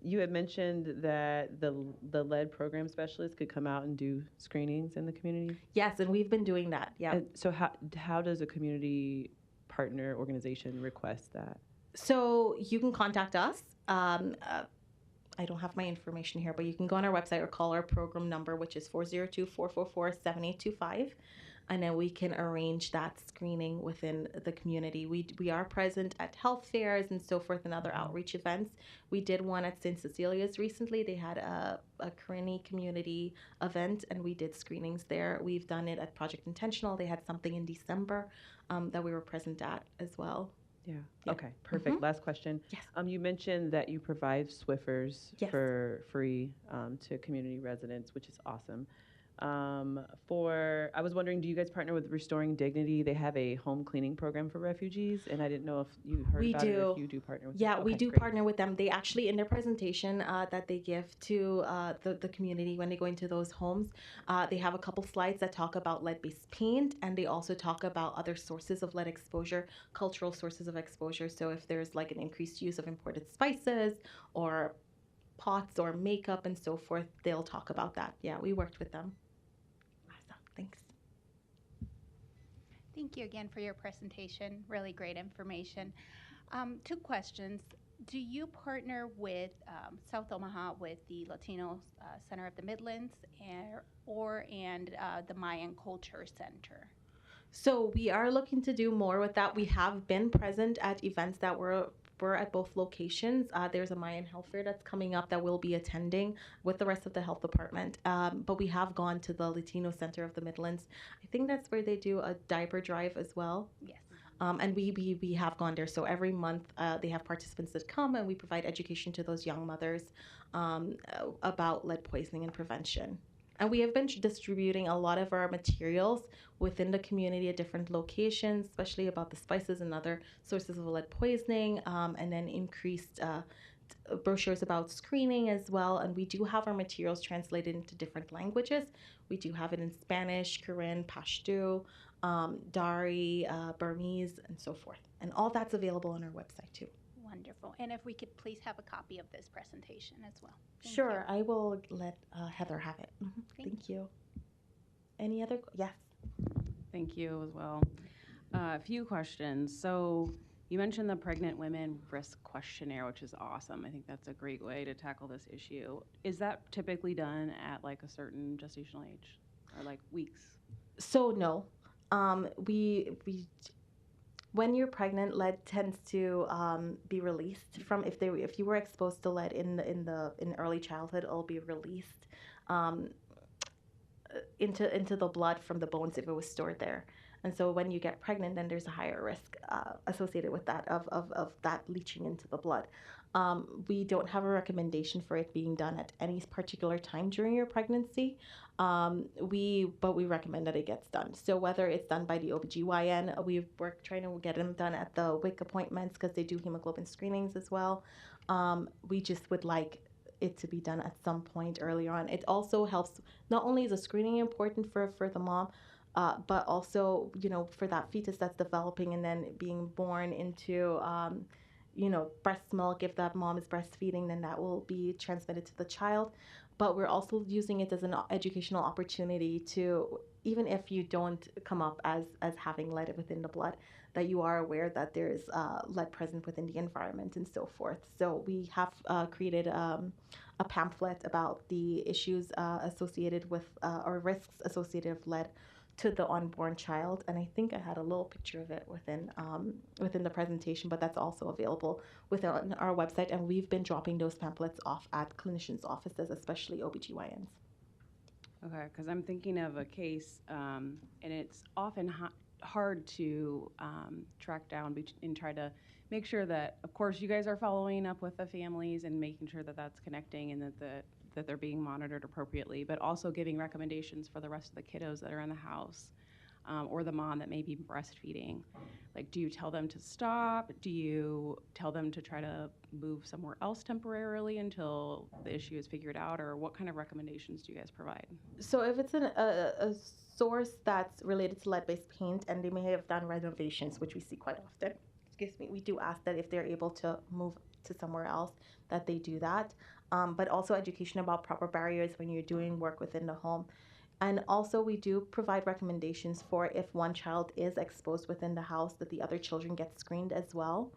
You had mentioned that the lead program specialist could come out and do screenings in the community. Yes, and we've been doing that. Yeah. So how does a community partner organization request that? So you can contact us. I don't have my information here, but you can go on our website or call our program number, which is 402-444-7825. And then we can arrange that screening within the community. We are present at health fairs and so forth and other outreach events. We did one at St. Cecilia's recently. They had a Karini community event, and we did screenings there. We've done it at Project Intentional. They had something in December that we were present at as well. Yeah. Yeah. Okay, perfect. Mhm. Last question. Yes. You mentioned that you provide Swiffers Yes. for free to community residents, which is awesome. I was wondering, do you guys partner with Restoring Dignity? They have a home cleaning program for refugees, and I didn't know if you heard We about it or do. if you do partner with Yeah, them. we Okay, do great. partner with them. They actually, in their presentation that they give to the community when they go into those homes, they have a couple slides that talk about lead-based paint, and they also talk about other sources of lead exposure, cultural sources of exposure. So if there's like an increased use of imported spices or pots or makeup and so forth, they'll talk about that. Yeah, we worked with them. Awesome. Thanks. Thank you again for your presentation. Really great information. Two questions. Do you partner with South Omaha with the Latino Center of the Midlands and the Mayan Culture Center? So we are looking to do more with that. We have been present at events that were at both locations. There's a Mayan health fair that's coming up that we'll be attending with the rest of the health department. But we have gone to the Latino Center of the Midlands. I think that's where they do a diaper drive as well. Yes. And we have gone there. So every month they have participants that come, and we provide education to those young mothers about lead poisoning and prevention. And we have been distributing a lot of our materials within the community at different locations, especially about the spices and other sources of lead poisoning, and then increased brochures about screening as well. And we do have our materials translated into different languages. We do have it in Spanish, Korean, Pashto, Dari, Burmese, and so forth. And all that's available on our website too. Wonderful. And if we could please have a copy of this presentation as well. Thank Sure, you. I will let Heather have it. Thank Thank you. Any other? Yes. Thank you as well. A few questions. So you mentioned the pregnant women risk questionnaire, which is awesome. I think that's a great way to tackle this issue. Is that typically done at like a certain gestational age or like weeks? So no, we when you're pregnant, lead tends to be released from if you were exposed to lead in early childhood, it'll be released into the blood from the bones if it was stored there. And so when you get pregnant, then there's a higher risk associated with that of that leaching into the blood. We don't have a recommendation for it being done at any particular time during your pregnancy, but we recommend that it gets done. So whether it's done by the OBGYN, we've worked trying to get them done at the WIC appointments because they do hemoglobin screenings as well. We just would like it to be done at some point earlier on. It also helps, not only is the screening important for the mom, but also, for that fetus that's developing and then being born into, breast milk. If that mom is breastfeeding, then that will be transmitted to the child. But we're also using it as an educational opportunity to, even if you don't come up as having lead within the blood, that you are aware that there's lead present within the environment and so forth. So we have created a pamphlet about the issues associated with, or risks associated with lead to the unborn child, and I think I had a little picture of it within the presentation, but that's also available within our website, and we've been dropping those pamphlets off at clinicians' offices, especially OBGYNs. Okay, because I'm thinking of a case, and it's often hard to track down and try to make sure that, of course, you guys are following up with the families and making sure that that's connecting and that they're being monitored appropriately, but also giving recommendations for the rest of the kiddos that are in the house, or the mom that may be breastfeeding. Like, do you tell them to stop? Do you tell them to try to move somewhere else temporarily until the issue is figured out, or what kind of recommendations do you guys provide? So if it's a source that's related to lead-based paint and they may have done renovations, which we see quite often, we do ask that if they're able to move to somewhere else, that they do that. But also education about proper barriers when you're doing work within the home. And also we do provide recommendations for if one child is exposed within the house, that the other children get screened as well.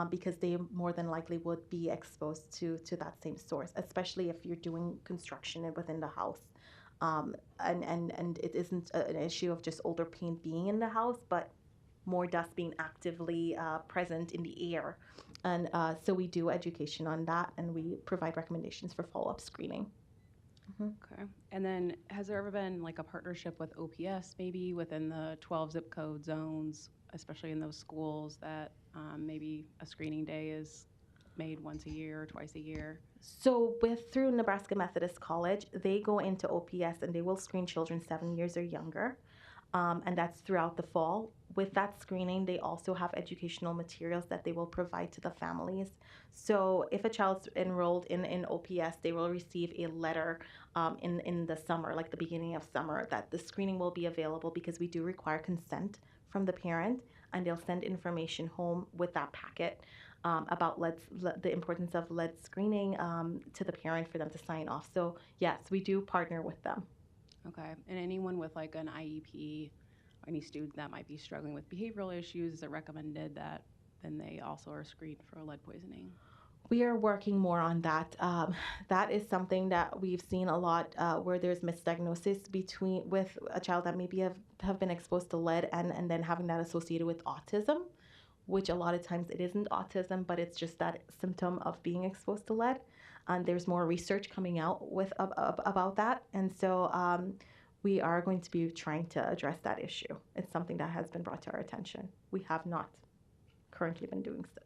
because they more than likely would be exposed to that same source, especially if you're doing construction within the house. And it isn't an issue of just older paint being in the house, but more dust being actively present in the air. And so we do education on that, and we provide recommendations for follow-up screening. Okay. And then has there ever been like a partnership with OPS maybe within the 12 zip code zones, especially in those schools that maybe a screening day is made once a year or twice a year? So through Nebraska Methodist College, they go into OPS and they will screen children 7 years or younger. And that's throughout the fall. With that screening, they also have educational materials that they will provide to the families. So if a child's enrolled in OPS, they will receive a letter in the summer, like the beginning of summer, that the screening will be available, because we do require consent from the parent, and they'll send information home with that packet about the importance of lead screening to the parent for them to sign off. So yes, we do partner with them. Okay. And anyone with like an IEP, any student that might be struggling with behavioral issues, is it recommended that then they also are screened for lead poisoning? We are working more on that. That is something that we've seen a lot where there's misdiagnosis with a child that maybe have been exposed to lead and then having that associated with autism, which a lot of times it isn't autism, but it's just that symptom of being exposed to lead. And there's more research coming out about that. And so we are going to be trying to address that issue. It's something that has been brought to our attention. We have not currently been doing so.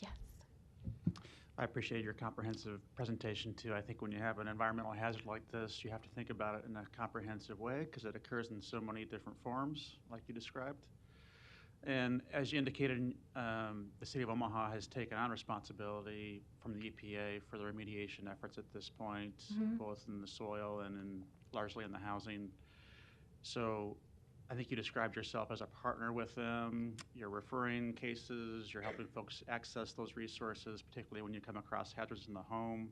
Yes. I appreciate your comprehensive presentation too. I think when you have an environmental hazard like this, you have to think about it in a comprehensive way because it occurs in so many different forms, like you described. And as you indicated, the City of Omaha has taken on responsibility from the EPA for the remediation efforts at this point, both in the soil and largely in the housing. So I think you described yourself as a partner with them. You're referring cases. You're helping folks access those resources, particularly when you come across hazards in the home.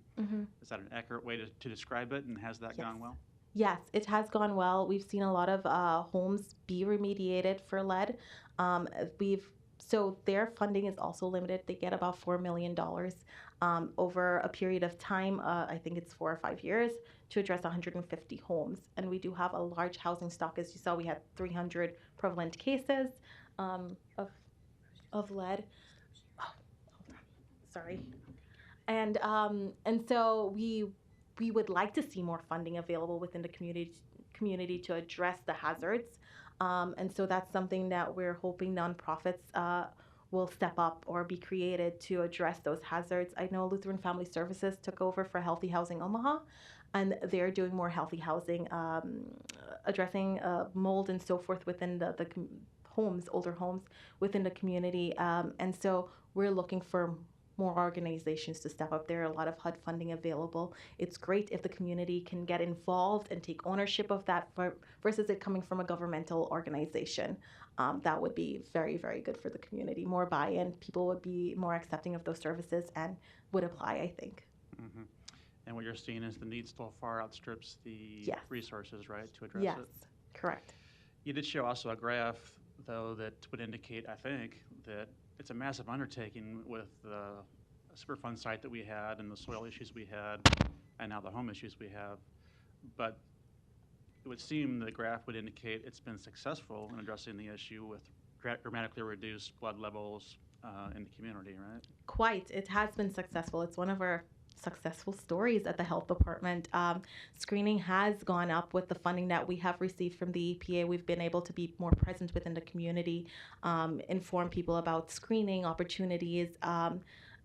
Is that an accurate way to describe it, and has that gone well? Yes, it has gone well. We've seen a lot of homes be remediated for lead. So their funding is also limited. They get about $4 million over a period of time. I think it's 4 or 5 years to address 150 homes. And we do have a large housing stock. As you saw, we had 300 prevalent cases of lead. Oh, hold on. Sorry. And so we would like to see more funding available within the community to address the hazards. And so that's something that we're hoping nonprofits will step up or be created to address those hazards. I know Lutheran Family Services took over for Healthy Housing Omaha, and they're doing more healthy housing, addressing mold and so forth within the homes, older homes within the community. And so we're looking for more organizations to step up. There are a lot of HUD funding available. It's great if the community can get involved and take ownership of that versus it coming from a governmental organization. That would be very, very good for the community. More buy-in, people would be more accepting of those services and would apply, I think. And what you're seeing is the need still far outstrips the resources, right, to address it? Yes, correct. You did show also a graph, though, that would indicate, I think, that it's a massive undertaking with the Superfund site that we had and the soil issues we had and now the home issues we have. But it would seem the graph would indicate it's been successful in addressing the issue with dramatically reduced blood levels in the community, right? Quite. It has been successful. It's one of our successful stories at the health department. Screening has gone up with the funding that we have received from the EPA. We've been able to be more present within the community, inform people about screening opportunities.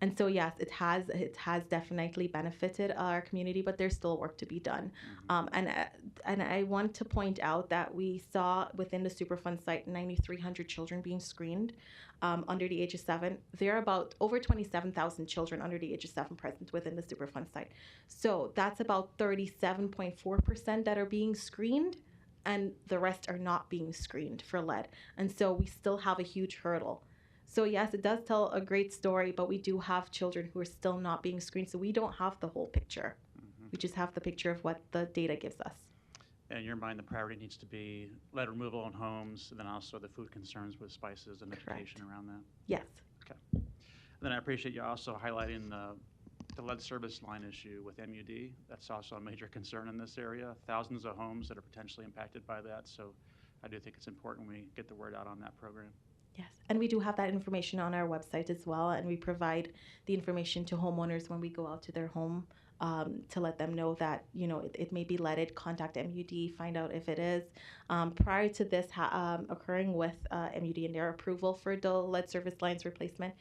And so yes, it has definitely benefited our community, but there's still work to be done. And I want to point out that we saw within the Superfund site 9,300 children being screened under the age of 7. There are about over 27,000 children under the age of 7 present within the Superfund site. So that's about 37.4% that are being screened, and the rest are not being screened for lead. And so we still have a huge hurdle. So yes, it does tell a great story, but we do have children who are still not being screened, so we don't have the whole picture. We just have the picture of what the data gives us. in your mind, the priority needs to be lead removal in homes, and then also the food concerns with spices and education around that. Yes. And then I appreciate you also highlighting the lead service line issue with MUD. That's also a major concern in this area. Thousands of homes that are potentially impacted by that. So I do think it's important we get the word out on that program. Yes, and we do have that information on our website as well, and we provide the information to homeowners when we go out to their home to let them know that, you know, it may be leaded. Contact MUD, find out if it is. Prior to this occurring with MUD and their approval for the lead service lines replacement,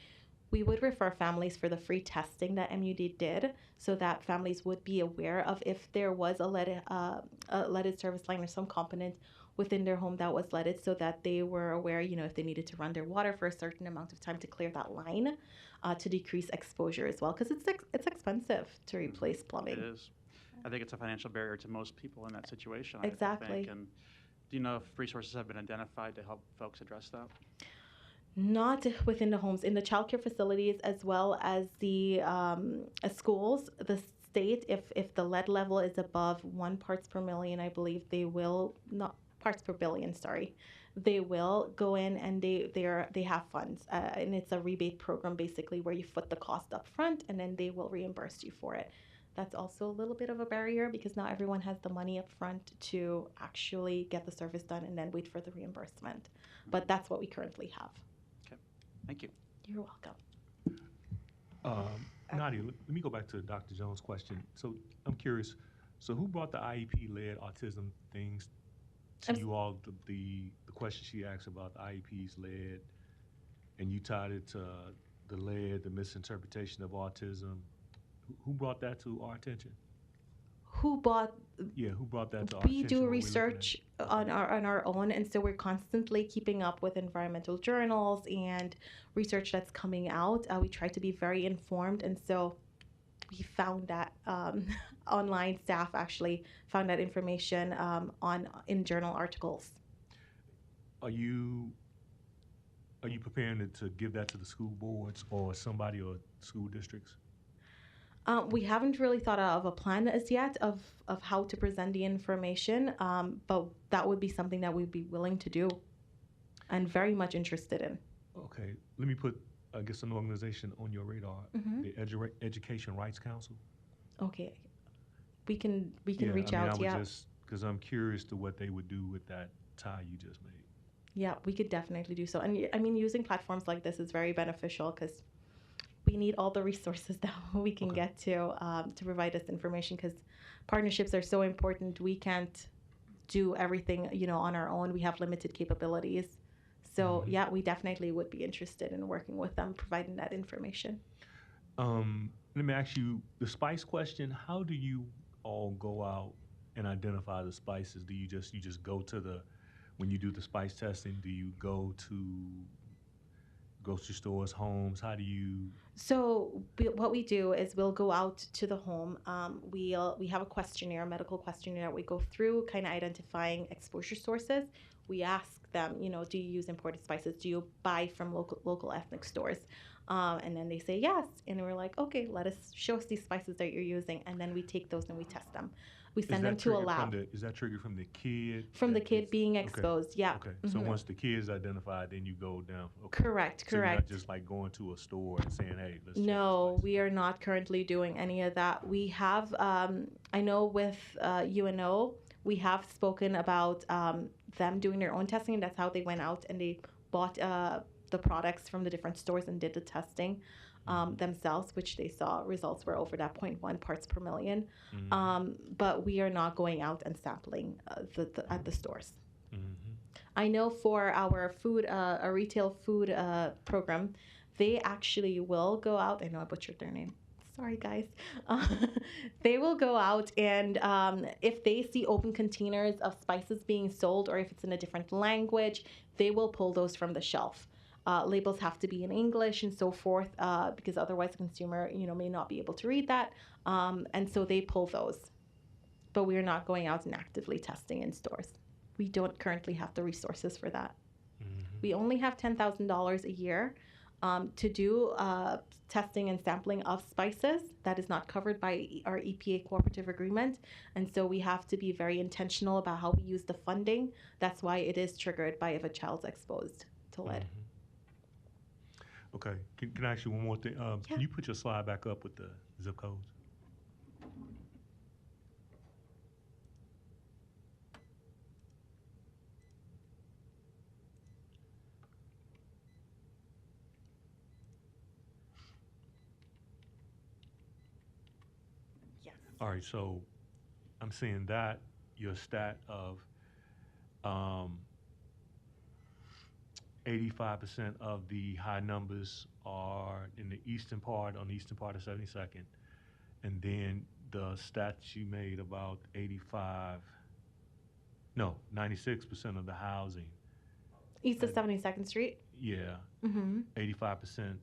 we would refer families for the free testing that MUD did, so that families would be aware of if there was a leaded service line or some component within their home that was leaded, so that they were aware, you know, if they needed to run their water for a certain amount of time to clear that line, to decrease exposure as well, because it's expensive to replace plumbing. It is. I think it's a financial barrier to most people in that situation. I Exactly. think. And do you know if resources have been identified to help folks address that? Not within the homes, in the childcare facilities as well as the schools. The state, if the lead level is above 1 parts per million, I believe they will not parts per billion. Sorry, they will go in and they have funds, and it's a rebate program basically where you foot the cost up front and then they will reimburse you for it. That's also a little bit of a barrier because not everyone has the money up front to actually get the service done and then wait for the reimbursement. But that's what we currently have. Thank you. You're welcome. Nadia, let me go back to Dr. Jones' question. So I'm curious, so who brought the IEP-led autism things to you all, the question she asked about the IEP's lead, and you tied it to the lead, the misinterpretation of autism. Who brought that to our attention? Who bought? Yeah, who brought that to our We attention? do when we're looking at research it? on our own, and so we're constantly keeping up with environmental journals and research that's coming out. We try to be very informed, and so we found that online staff actually found that information in journal articles. Are you preparing to give that to the school boards or somebody or school districts? We haven't really thought of a plan as yet of how to present the information, but that would be something that we'd be willing to do and very much interested in. Okay, let me put, I guess, an organization on your radar, the Education Rights Council. Okay, we can Yeah, reach I mean, out. I would Yeah, just, because I'm curious to what they would do with that tie you just made. yeah, we could definitely do so. And I mean, using platforms like this is very beneficial because we need all the resources that we can get to provide this information, because partnerships are so important. We can't do everything, you know, on our own. We have limited capabilities. So yeah, we definitely would be interested in working with them, providing that information. Let me ask you the spice question. How do you all go out and identify the spices? Do you just go to when you do the spice testing, do you go to grocery stores, homes? How do you? So what we do is we'll go out to the home. We have a questionnaire, a medical questionnaire that we go through, kind of identifying exposure sources. We ask them, you know, do you use imported spices? Do you buy from local ethnic stores? And then they say yes, and we're like, okay, show us these spices that you're using, and then we take those and we test them. We send them to a lab. Is that triggered from the kid? From the kid being exposed, yeah. Okay, so once the kid is identified, then you go down. Okay. Correct. So you're not just like going to a store and saying, hey, let's check No, the spice. we are not currently doing any of that. We have, I know with UNO, we have spoken about them doing their own testing, and that's how they went out and they bought the products from the different stores and did the testing themselves, which they saw results were over that 0.1 parts per million. But we are not going out and sampling at the stores. I know for our food, a retail food program, they actually will go out. I know I butchered their name. Sorry, guys. They will go out and if they see open containers of spices being sold, or if it's in a different language, they will pull those from the shelf. Labels have to be in English and so forth, because otherwise the consumer, you know, may not be able to read that. And so they pull those. But we are not going out and actively testing in stores. We don't currently have the resources for that. We only have $10,000 a year to do testing and sampling of spices. That is not covered by our EPA cooperative agreement. And so we have to be very intentional about how we use the funding. That's why it is triggered by if a child's exposed to lead. Okay, can I ask you one more thing? Yeah. Can you put your slide back up with the zip codes? Yes. All right, so I'm seeing that your stat of 85% of the high numbers are in the eastern part, on the eastern part of 72nd, and then the stats you made about 96% of the housing. East of 72nd Street. Yeah, Mm-hmm. 85%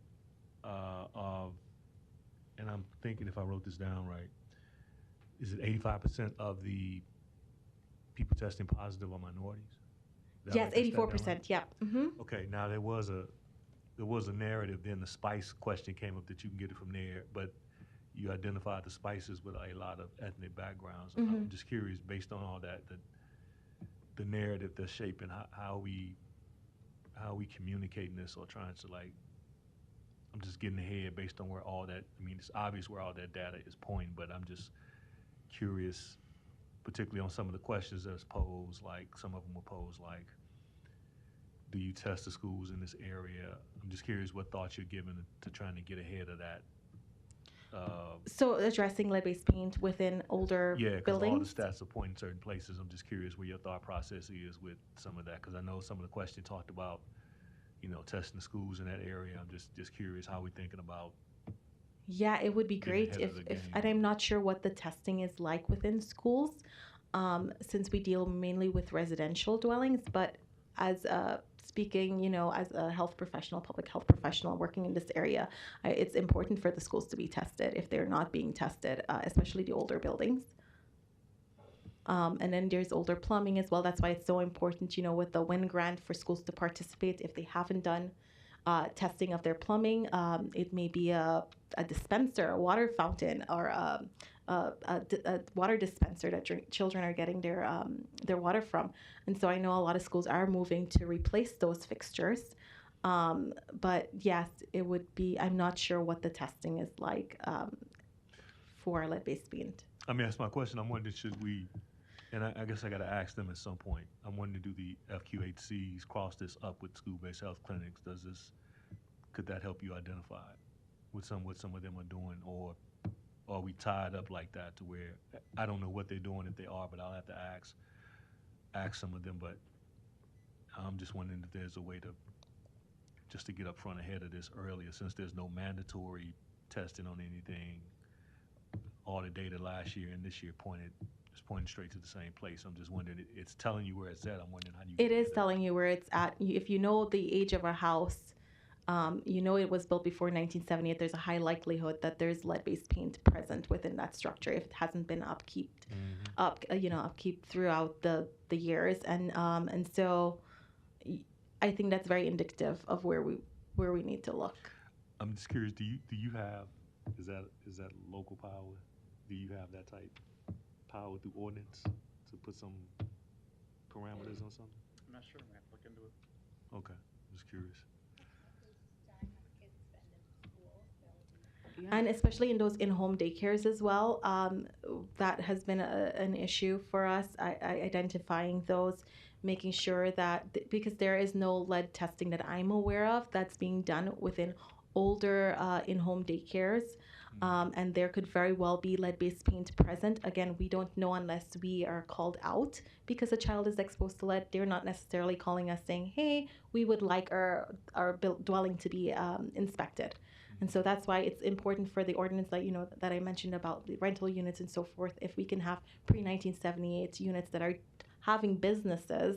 of, and I'm thinking if I wrote this down right, is it 85% of the people testing positive are minorities? Is that Yes, right? That's that down 84%. right? Yeah. Mm-hmm. Okay, now there was a narrative. Then the spice question came up that you can get it from there, but you identified the spices with a lot of ethnic backgrounds. I'm just curious, based on all that, the narrative that's shaping how we communicating this or trying to like. I'm just getting ahead based on where all that. I mean, it's obvious where all that data is pointing, but I'm just curious, particularly on some of the questions that's posed. Like some of them were posed like, do you test the schools in this area? I'm just curious what thoughts you're giving to trying to get ahead of that. So addressing lead-based paint within older Yeah, because all the buildings. stats are pointing certain places. I'm just curious where your thought process is with some of that, because I know some of the questions talked about, testing the schools in that area. I'm just curious how we're thinking about. Yeah, it would be Getting great ahead of the if game. and I'm not sure what the testing is like within schools, since we deal mainly with residential dwellings. But as speaking, as a health professional, public health professional working in this area, it's important for the schools to be tested if they're not being tested, especially the older buildings. And then there's older plumbing as well. That's why it's so important, with the WIN grant for schools to participate if they haven't done testing of their plumbing. It may be a dispenser, a water fountain, or a water dispenser that children are getting their water from. And so I know a lot of schools are moving to replace those fixtures. But yes, it would be, I'm not sure what the testing is like for lead-based paint. I mean, that's my question. I'm wondering, should we, and I guess I got to ask them at some point. I'm wondering, do the FQHCs cross this up with school-based health clinics? Could that help you identify what some of them are doing, or are we tied up like that to where I don't know what they're doing if they are, but I'll have to ask some of them. But I'm just wondering if there's a way to just to get up front ahead of this earlier, since there's no mandatory testing on anything. All the data last year and this year pointing straight to the same place. I'm just wondering, it's telling you where it's at. I'm wondering how do you. It is telling you where it's at. If you know the age of a house, it was built before 1978. There's a high likelihood that there's lead-based paint present within that structure if it hasn't been upkeep throughout the years. And so I think that's very indicative of where we need to look. I'm just curious. Do you have? Is that local power? Do you have that type power through ordinance to put some parameters on something? I'm not sure. I'm going to look into it. Okay, just curious. Yeah. And especially in those in-home daycares as well, that has been an issue for us, identifying those, making sure that, because there is no lead testing that I'm aware of that's being done within older in-home daycares, and there could very well be lead-based paint present. Again, we don't know unless we are called out because a child is exposed to lead. They're not necessarily calling us saying, hey, we would like our dwelling to be inspected. And so that's why it's important for the ordinance that I mentioned about the rental units and so forth. If we can have pre-1978 units that are having businesses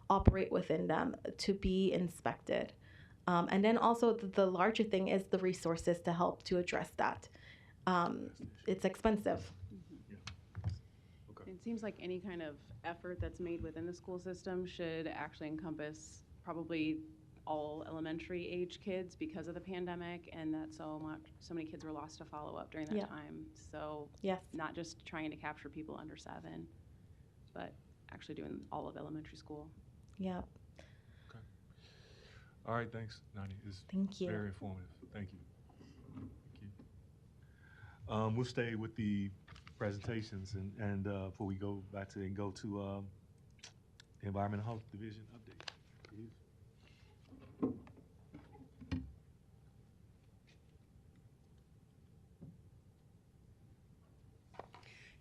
operate within them to be inspected. And then also the larger thing is the resources to help to address that. It's expensive. Okay. It seems like any kind of effort that's made within the school system should actually encompass probably all elementary age kids because of the pandemic, and that so many kids were lost to follow up during that Yeah. time. So Yes. not just trying to capture people under 7, but actually doing all of elementary school. Yep. All right, thanks, Nani. It's Thank you. very informative. Thank you. Thank you. We'll stay with the presentations and before we go back to and go to the Environmental Health Division update. Please.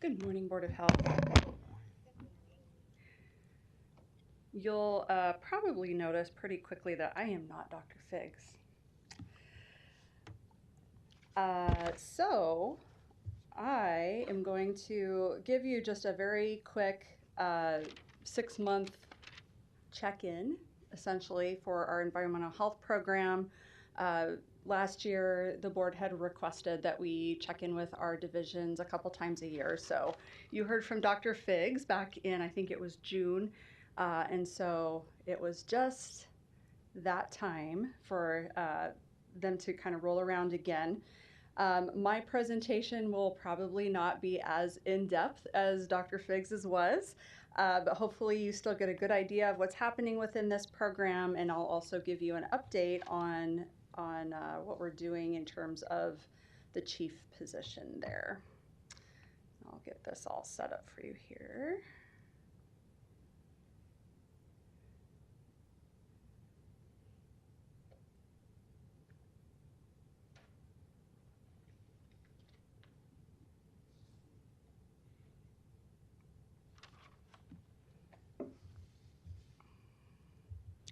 Good morning, Board of Health. You'll probably notice pretty quickly that I am not Dr. Figs. So I am going to give you just a very quick 6-month check-in, essentially, for our environmental health program. Last year, the board had requested that we check in with our divisions a couple times a year. So you heard from Dr. Figs back in, I think it was June. And so it was just that time for them to kind of roll around again. My presentation will probably not be as in-depth as Dr. Figs's was, but hopefully you still get a good idea of what's happening within this program, and I'll also give you an update on what we're doing in terms of the chief position there. I'll get this all set up for you here.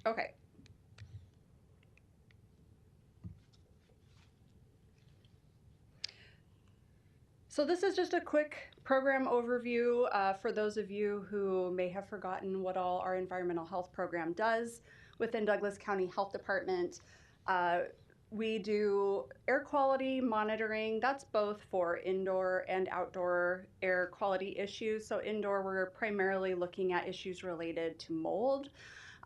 Okay. So this is just a quick program overview for those of you who may have forgotten what all our environmental health program does within Douglas County Health Department. We do air quality monitoring. That's both for indoor and outdoor air quality issues. So indoor, we're primarily looking at issues related to mold.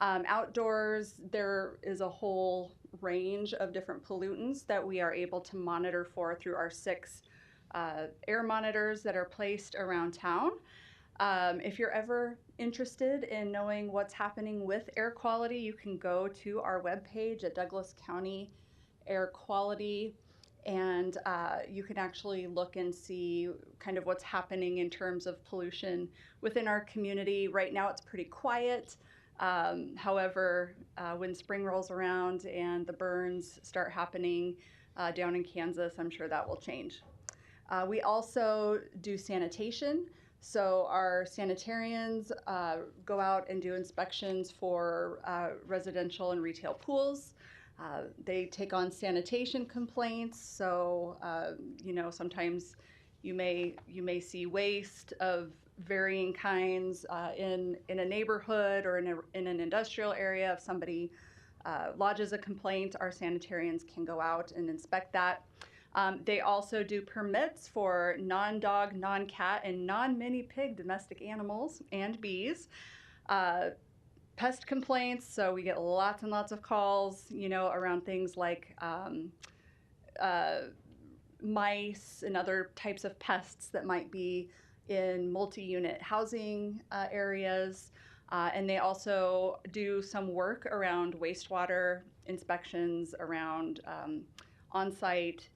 Outdoors, there is a whole range of different pollutants that we are able to monitor for through our 6 air monitors that are placed around town. If you're ever interested in knowing what's happening with air quality, you can go to our webpage at Douglas County Air Quality, and you can actually look and see kind of what's happening in terms of pollution within our community. Right now it's pretty quiet. However, when spring rolls around and the burns start happening down in Kansas, I'm sure that will change. We also do sanitation. So our sanitarians go out and do inspections for residential and retail pools. They take on sanitation complaints. So, sometimes you may see waste of varying kinds in a neighborhood or in an industrial area. If somebody lodges a complaint, our sanitarians can go out and inspect that. They also do permits for non-dog, non-cat, and non-mini pig domestic animals and bees. Pest complaints, so we get lots and lots of calls, around things like mice and other types of pests that might be in multi-unit housing areas. And they also do some work around wastewater inspections, around on-site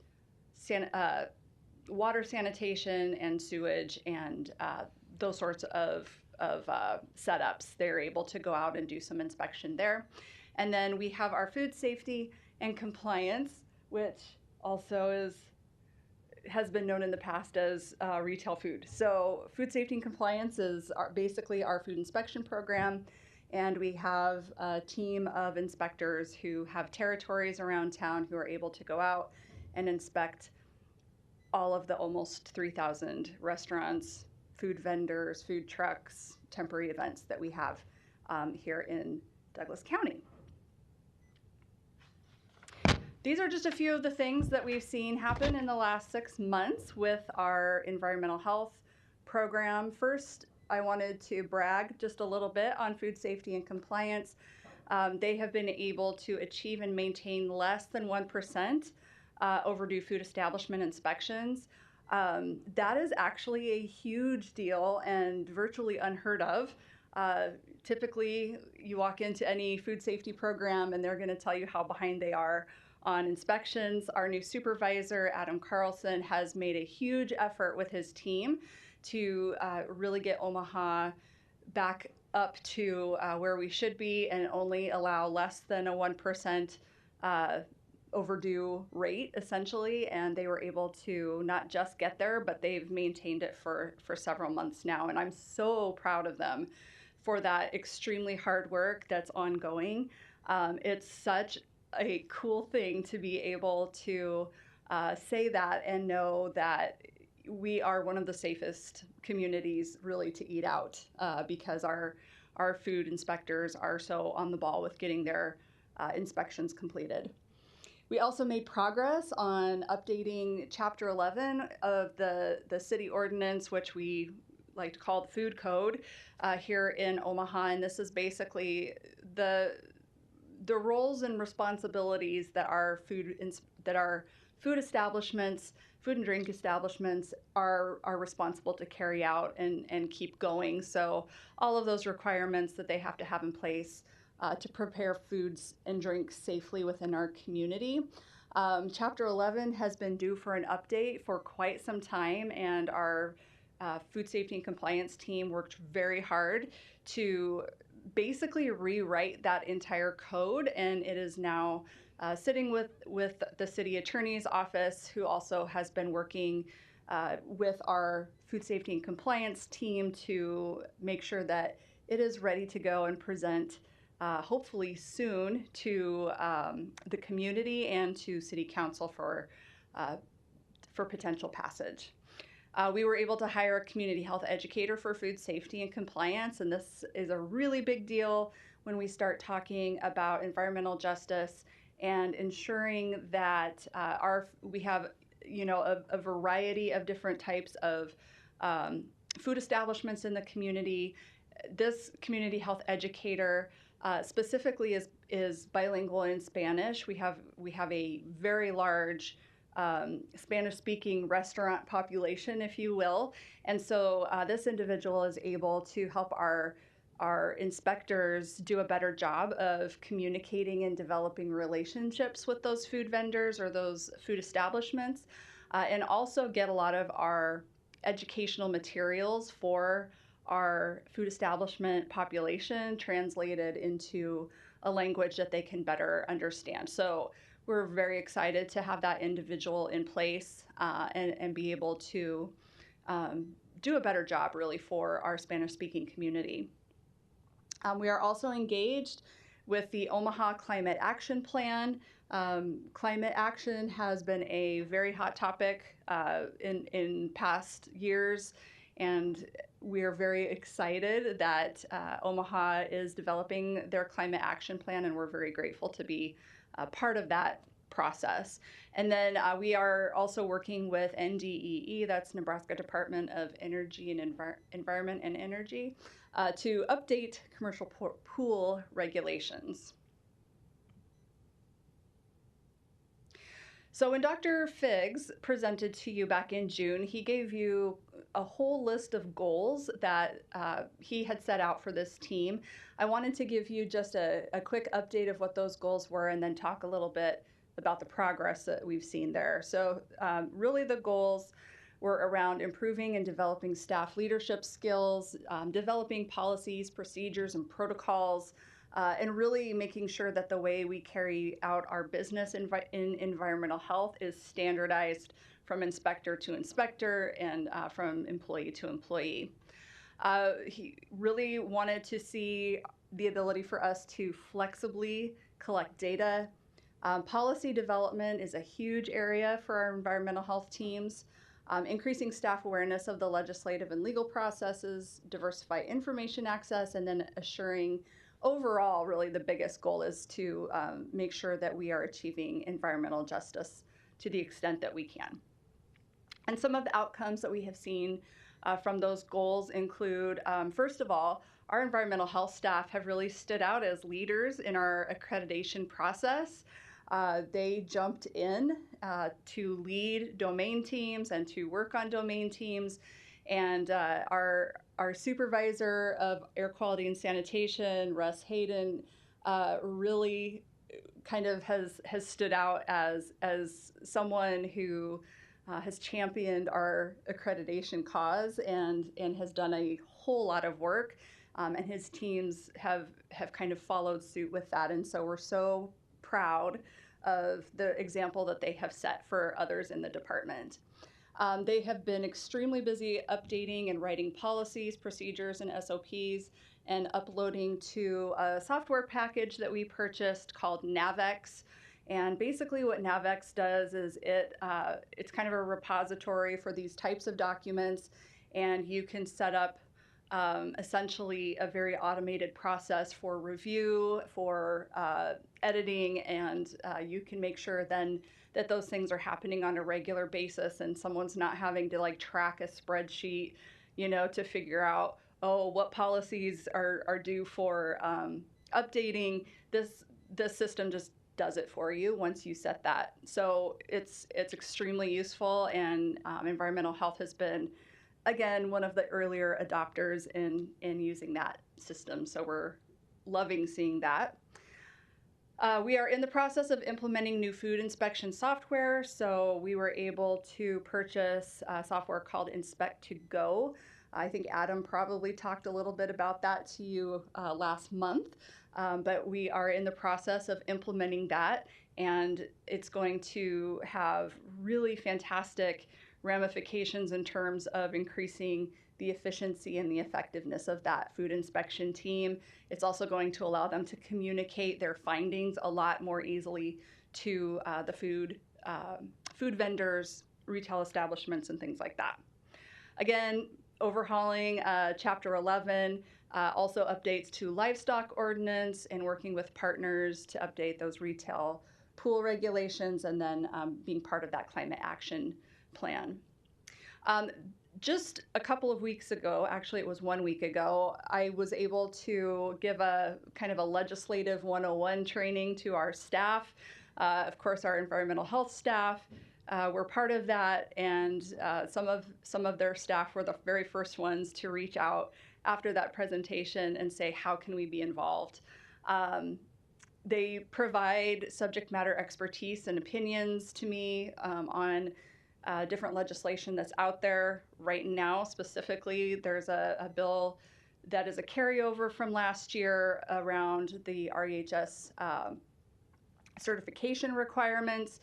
water sanitation and sewage and those sorts of setups. They're able to go out and do some inspection there. And then we have our food safety and compliance, which also has been known in the past as retail food. So food safety and compliance is basically our food inspection program. And we have a team of inspectors who have territories around town who are able to go out and inspect all of the almost 3,000 restaurants, food vendors, food trucks, temporary events that we have here in Douglas County. These are just a few of the things that we've seen happen in the last 6 months with our environmental health program. First, I wanted to brag just a little bit on food safety and compliance. they have been able to achieve and maintain less than 1% overdue food establishment inspections. That is actually a huge deal and virtually unheard of. Typically, you walk into any food safety program and they're going to tell you how behind they are on inspections. Our new supervisor, Adam Carlson, has made a huge effort with his team to really get Omaha back up to where we should be and only allow less than a 1% overdue rate, essentially. And they were able to not just get there, but they've maintained it for several months now. And I'm so proud of them for that extremely hard work that's ongoing. It's such a cool thing to be able to say that and know that we are one of the safest communities really to eat out because our food inspectors are so on the ball with getting their inspections completed. We also made progress on updating Chapter 11 of the city ordinance, which we like to call the food code here in Omaha. And this is basically the roles and responsibilities that our food establishments, food and drink establishments are responsible to carry out and keep going. So all of those requirements that they have to have in place to prepare foods and drinks safely within our community. Chapter 11 has been due for an update for quite some time, and our food safety and compliance team worked very hard to basically rewrite that entire code, and it is now sitting with the city attorney's office, who also has been working with our food safety and compliance team to make sure that it is ready to go and present hopefully soon to the community and to City Council for potential passage. We were able to hire a community health educator for food safety and compliance, and this is a really big deal when we start talking about environmental justice and ensuring that we have a variety of different types of food establishments in the community. This community health educator specifically is bilingual in Spanish. We have a very large Spanish-speaking restaurant population, if you will, and so this individual is able to help our inspectors do a better job of communicating and developing relationships with those food vendors or those food establishments, and also get a lot of our educational materials for our food establishment population translated into a language that they can better understand. So we're very excited to have that individual in place and be able to do a better job really for our Spanish-speaking community. We are also engaged with the Omaha Climate Action Plan. Climate action has been a very hot topic in past years, and we are very excited that Omaha is developing their climate action plan, and we're very grateful to be part of that process. And then we are also working with NDEE, that's Nebraska Department of Energy and Environment and Energy, to update commercial pool regulations. So when Dr. Figgs presented to you back in June, he gave you a whole list of goals that he had set out for this team. I wanted to give you just a quick update of what those goals were and then talk a little bit about the progress that we've seen there. So really the goals were around improving and developing staff leadership skills, developing policies, procedures, and protocols, and really making sure that the way we carry out our business in environmental health is standardized from inspector to inspector and from employee to employee. He really wanted to see the ability for us to flexibly collect data. Policy development is a huge area for our environmental health teams. Increasing staff awareness of the legislative and legal processes, diversify information access, and then assuring overall, really the biggest goal is to make sure that we are achieving environmental justice to the extent that we can. And some of the outcomes that we have seen from those goals include, first of all, our environmental health staff have really stood out as leaders in our accreditation process. They jumped in to lead domain teams and to work on domain teams. And our supervisor of air quality and sanitation, Russ Hayden, really kind of has stood out as someone who has championed our accreditation cause and has done a whole lot of work. And his teams have kind of followed suit with that. And so we're so proud of the example that they have set for others in the department. They have been extremely busy updating and writing policies, procedures, and SOPs, and uploading to a software package that we purchased called Navex. And basically what Navex does is it's kind of a repository for these types of documents, and you can set up essentially a very automated process for review, for editing, and you can make sure then that those things are happening on a regular basis and someone's not having to like track a spreadsheet, to figure out, oh, what policies are due for updating. This system just does it for you once you set that. So it's extremely useful, and environmental health has been, again, one of the earlier adopters in using that system. So we're loving seeing that. We are in the process of implementing new food inspection software. So we were able to purchase software called Inspect2Go. I think Adam probably talked a little bit about that to you last month, but we are in the process of implementing that, and it's going to have really fantastic ramifications in terms of increasing the efficiency and the effectiveness of that food inspection team. It's also going to allow them to communicate their findings a lot more easily to the food vendors, retail establishments, and things like that. Again, overhauling Chapter 11, also updates to livestock ordinance, and working with partners to update those retail pool regulations, and then being part of that climate action plan. Just a couple of weeks ago, actually it was 1 week ago, I was able to give a kind of a legislative 101 training to our staff. Of course, our environmental health staff were part of that, and some of their staff were the very first ones to reach out after that presentation and say, how can we be involved? They provide subject matter expertise and opinions to me on different legislation that's out there right now. Specifically, there's a bill that is a carryover from last year around the REHS certification requirements.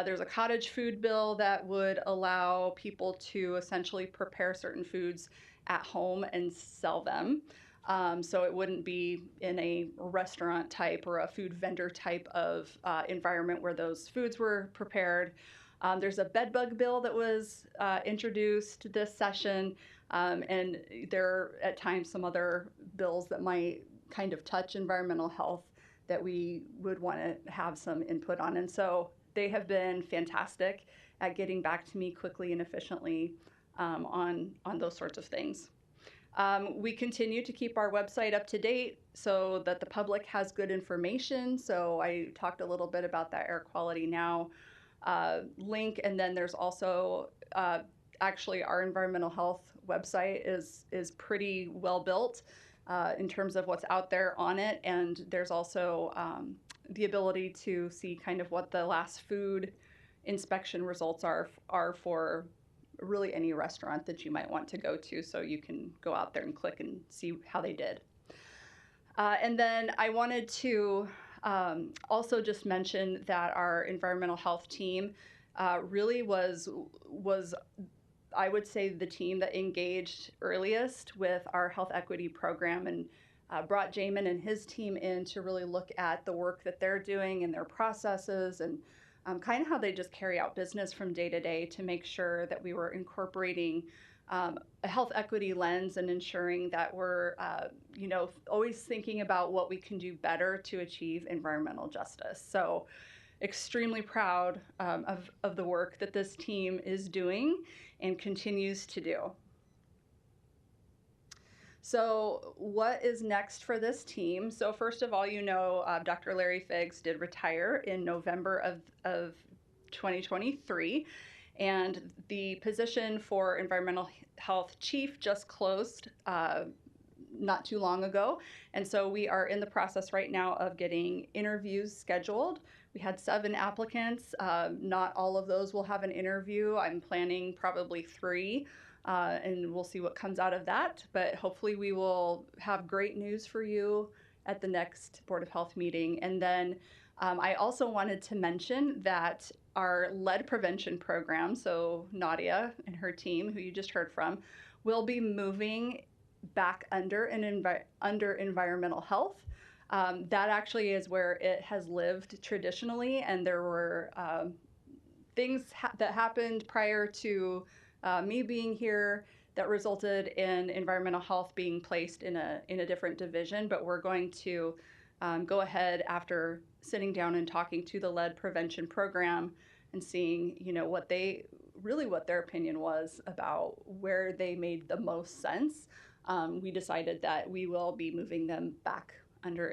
There's a cottage food bill that would allow people to essentially prepare certain foods at home and sell them. So it wouldn't be in a restaurant type or a food vendor type of environment where those foods were prepared. There's a bed bug bill that was introduced this session, and there are at times some other bills that might kind of touch environmental health that we would want to have some input on. And so they have been fantastic at getting back to me quickly and efficiently on those sorts of things. We continue to keep our website up to date so that the public has good information. So I talked a little bit about that Air Quality Now link, and then there's also actually our environmental health website is pretty well built in terms of what's out there on it, and there's also the ability to see kind of what the last food inspection results are for really any restaurant that you might want to go to, so you can go out there and click and see how they did. And then I wanted to also just mention that our environmental health team really was, I would say, the team that engaged earliest with our health equity program, and brought Jamin and his team in to really look at the work that they're doing and their processes, and kind of how they just carry out business from day to day to make sure that we were incorporating a health equity lens and ensuring that we're, always thinking about what we can do better to achieve environmental justice. So extremely proud of the work that this team is doing and continues to do. So, what is next for this team? So, first of all, Dr. Larry Figgs did retire in November of 2023, and the position for environmental health chief just closed not too long ago. And so we are in the process right now of getting interviews scheduled. We had 7 applicants. Not all of those will have an interview. I'm planning probably 3, and we'll see what comes out of that. But hopefully we will have great news for you at the next Board of Health meeting. And then I also wanted to mention that our lead prevention program, so Nadia and her team, who you just heard from, will be moving back under environmental health. That actually is where it has lived traditionally, and there were things that happened prior to me being here that resulted in environmental health being placed in a different division. But we're going to go ahead after sitting down and talking to the lead prevention program and seeing, what their opinion was about where they made the most sense. We decided that we will be moving them back under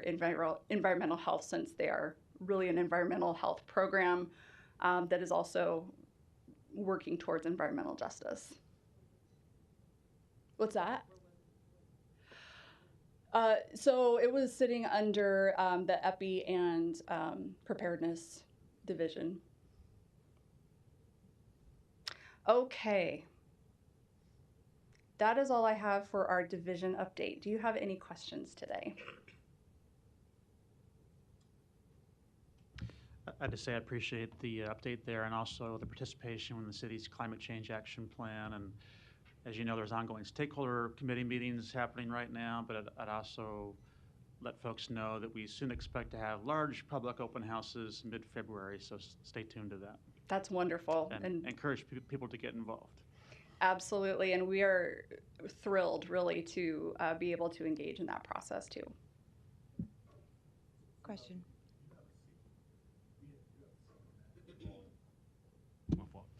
environmental health, since they are really an environmental health program that is also working towards environmental justice. What's that? So it was sitting under the EPI and preparedness division. Okay. That is all I have for our division update. Do you have any questions today? I'd just say I appreciate the update there, and also the participation in the city's climate change action plan. And as you know, there's ongoing stakeholder committee meetings happening right now, but I'd also let folks know that we soon expect to have large public open houses mid-February, so stay tuned to that. That's wonderful. And encourage people to get involved. Absolutely, and we are thrilled, really, to be able to engage in that process, too. Question.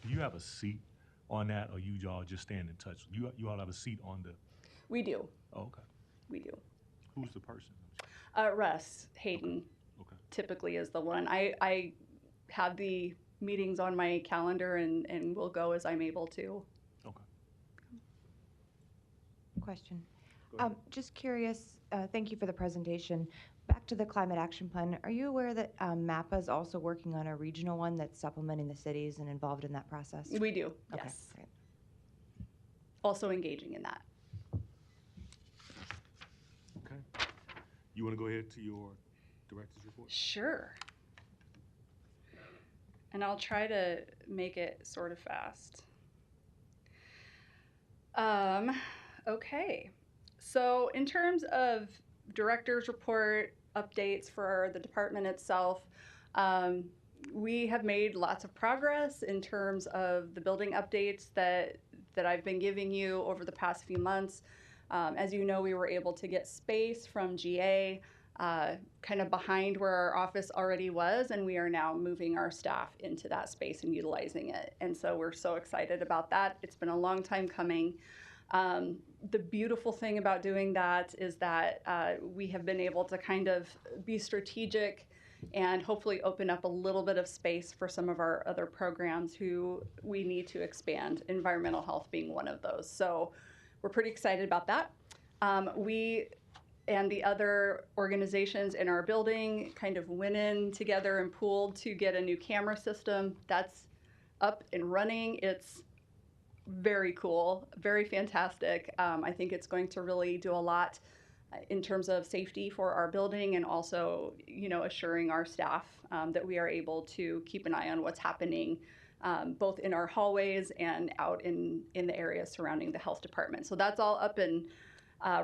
Do you have a seat on that, or you all just stand in touch? You all have a seat on the? We do. Oh, okay. We do. Who's the person? Russ Hayden. Okay. Typically is the one. I have the meetings on my calendar, and will go as I'm able to. Okay. Question. Go ahead. Just curious, thank you for the presentation. Back to the climate action plan, are you aware that MAPA is also working on a regional one that's supplementing the cities and involved in that process? We do, Okay, yes. great. Also engaging in that. Okay. You want to go ahead to your director's report? Sure. And I'll try to make it sort of fast. Okay. So in terms of director's report updates for the department itself, we have made lots of progress in terms of the building updates that I've been giving you over the past few months. As you know, we were able to get space from GA kind of behind where our office already was, and we are now moving our staff into that space and utilizing it. And so we're so excited about that. It's been a long time coming. The beautiful thing about doing that is that we have been able to kind of be strategic and hopefully open up a little bit of space for some of our other programs who we need to expand, environmental health being one of those. So we're pretty excited about that. We and the other organizations in our building kind of went in together and pooled to get a new camera system. That's up and running. It's very cool, very fantastic. I think it's going to really do a lot in terms of safety for our building, and also, assuring our staff that we are able to keep an eye on what's happening both in our hallways and out in the areas surrounding the health department. So that's all up and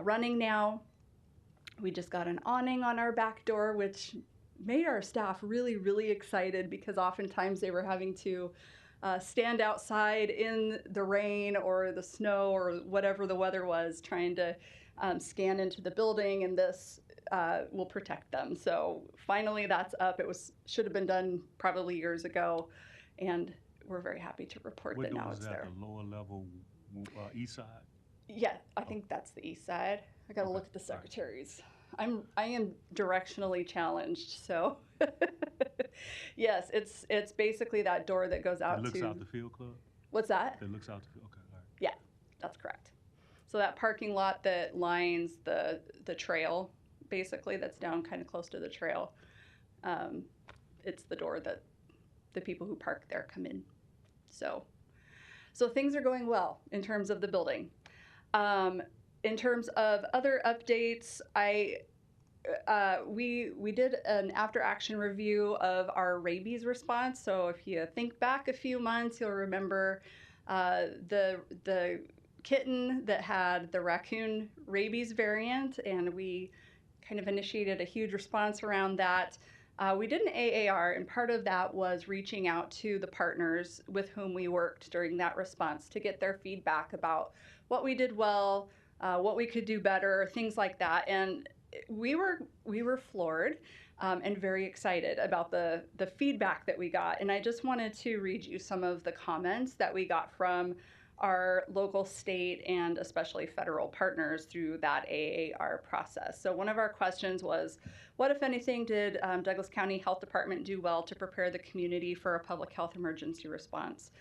running now. We just got an awning on our back door, which made our staff really, really excited, because oftentimes they were having to stand outside in the rain or the snow or whatever the weather was, trying to scan into the building, and this will protect them. So finally that's up. It should have been done probably years ago, and we're very happy to report that now it's there. The lower level east side? Yeah, I think that's the east side. I got to Okay. look at the All right. secretaries. I am directionally challenged, so yes, it's basically that door that goes out It looks to. out the field club? What's that? It looks out the field, okay, all right. Yeah, that's correct. So that parking lot that lines the trail, basically, that's down kind of close to the trail, it's the door that the people who park there come in. So things are going well in terms of the building. In terms of other updates, we did an after action review of our rabies response. So if you think back a few months, you'll remember the kitten that had the raccoon rabies variant, and we kind of initiated a huge response around that. We did an AAR, and part of that was reaching out to the partners with whom we worked during that response to get their feedback about what we did well, what we could do better, things like that. And we were floored and very excited about the feedback that we got. And I just wanted to read you some of the comments that we got from our local, state, and especially federal partners through that AAR process. So one of our questions was, what, if anything, did Douglas County Health Department do well to prepare the community for a public health emergency response?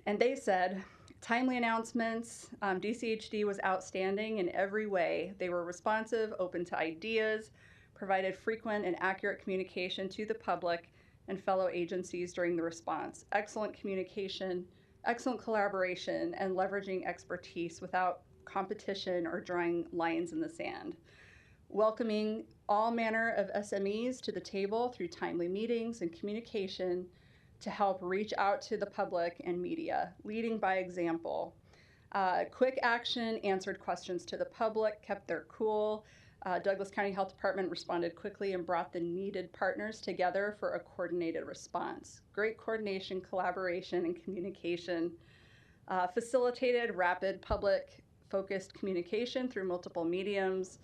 And they said, timely announcements, DCHD was outstanding in every way. They were responsive, open to ideas, provided frequent and accurate communication to the public and fellow agencies during the response. Excellent communication, excellent collaboration, and leveraging expertise without competition or drawing lines in the sand. Welcoming all manner of SMEs to the table through timely meetings and communication to help reach out to the public and media, leading by example. Quick action, answered questions to the public, kept their cool. Douglas County Health Department responded quickly and brought the needed partners together for a coordinated response. Great coordination, collaboration, and communication. Facilitated rapid public-focused communication through multiple mediums,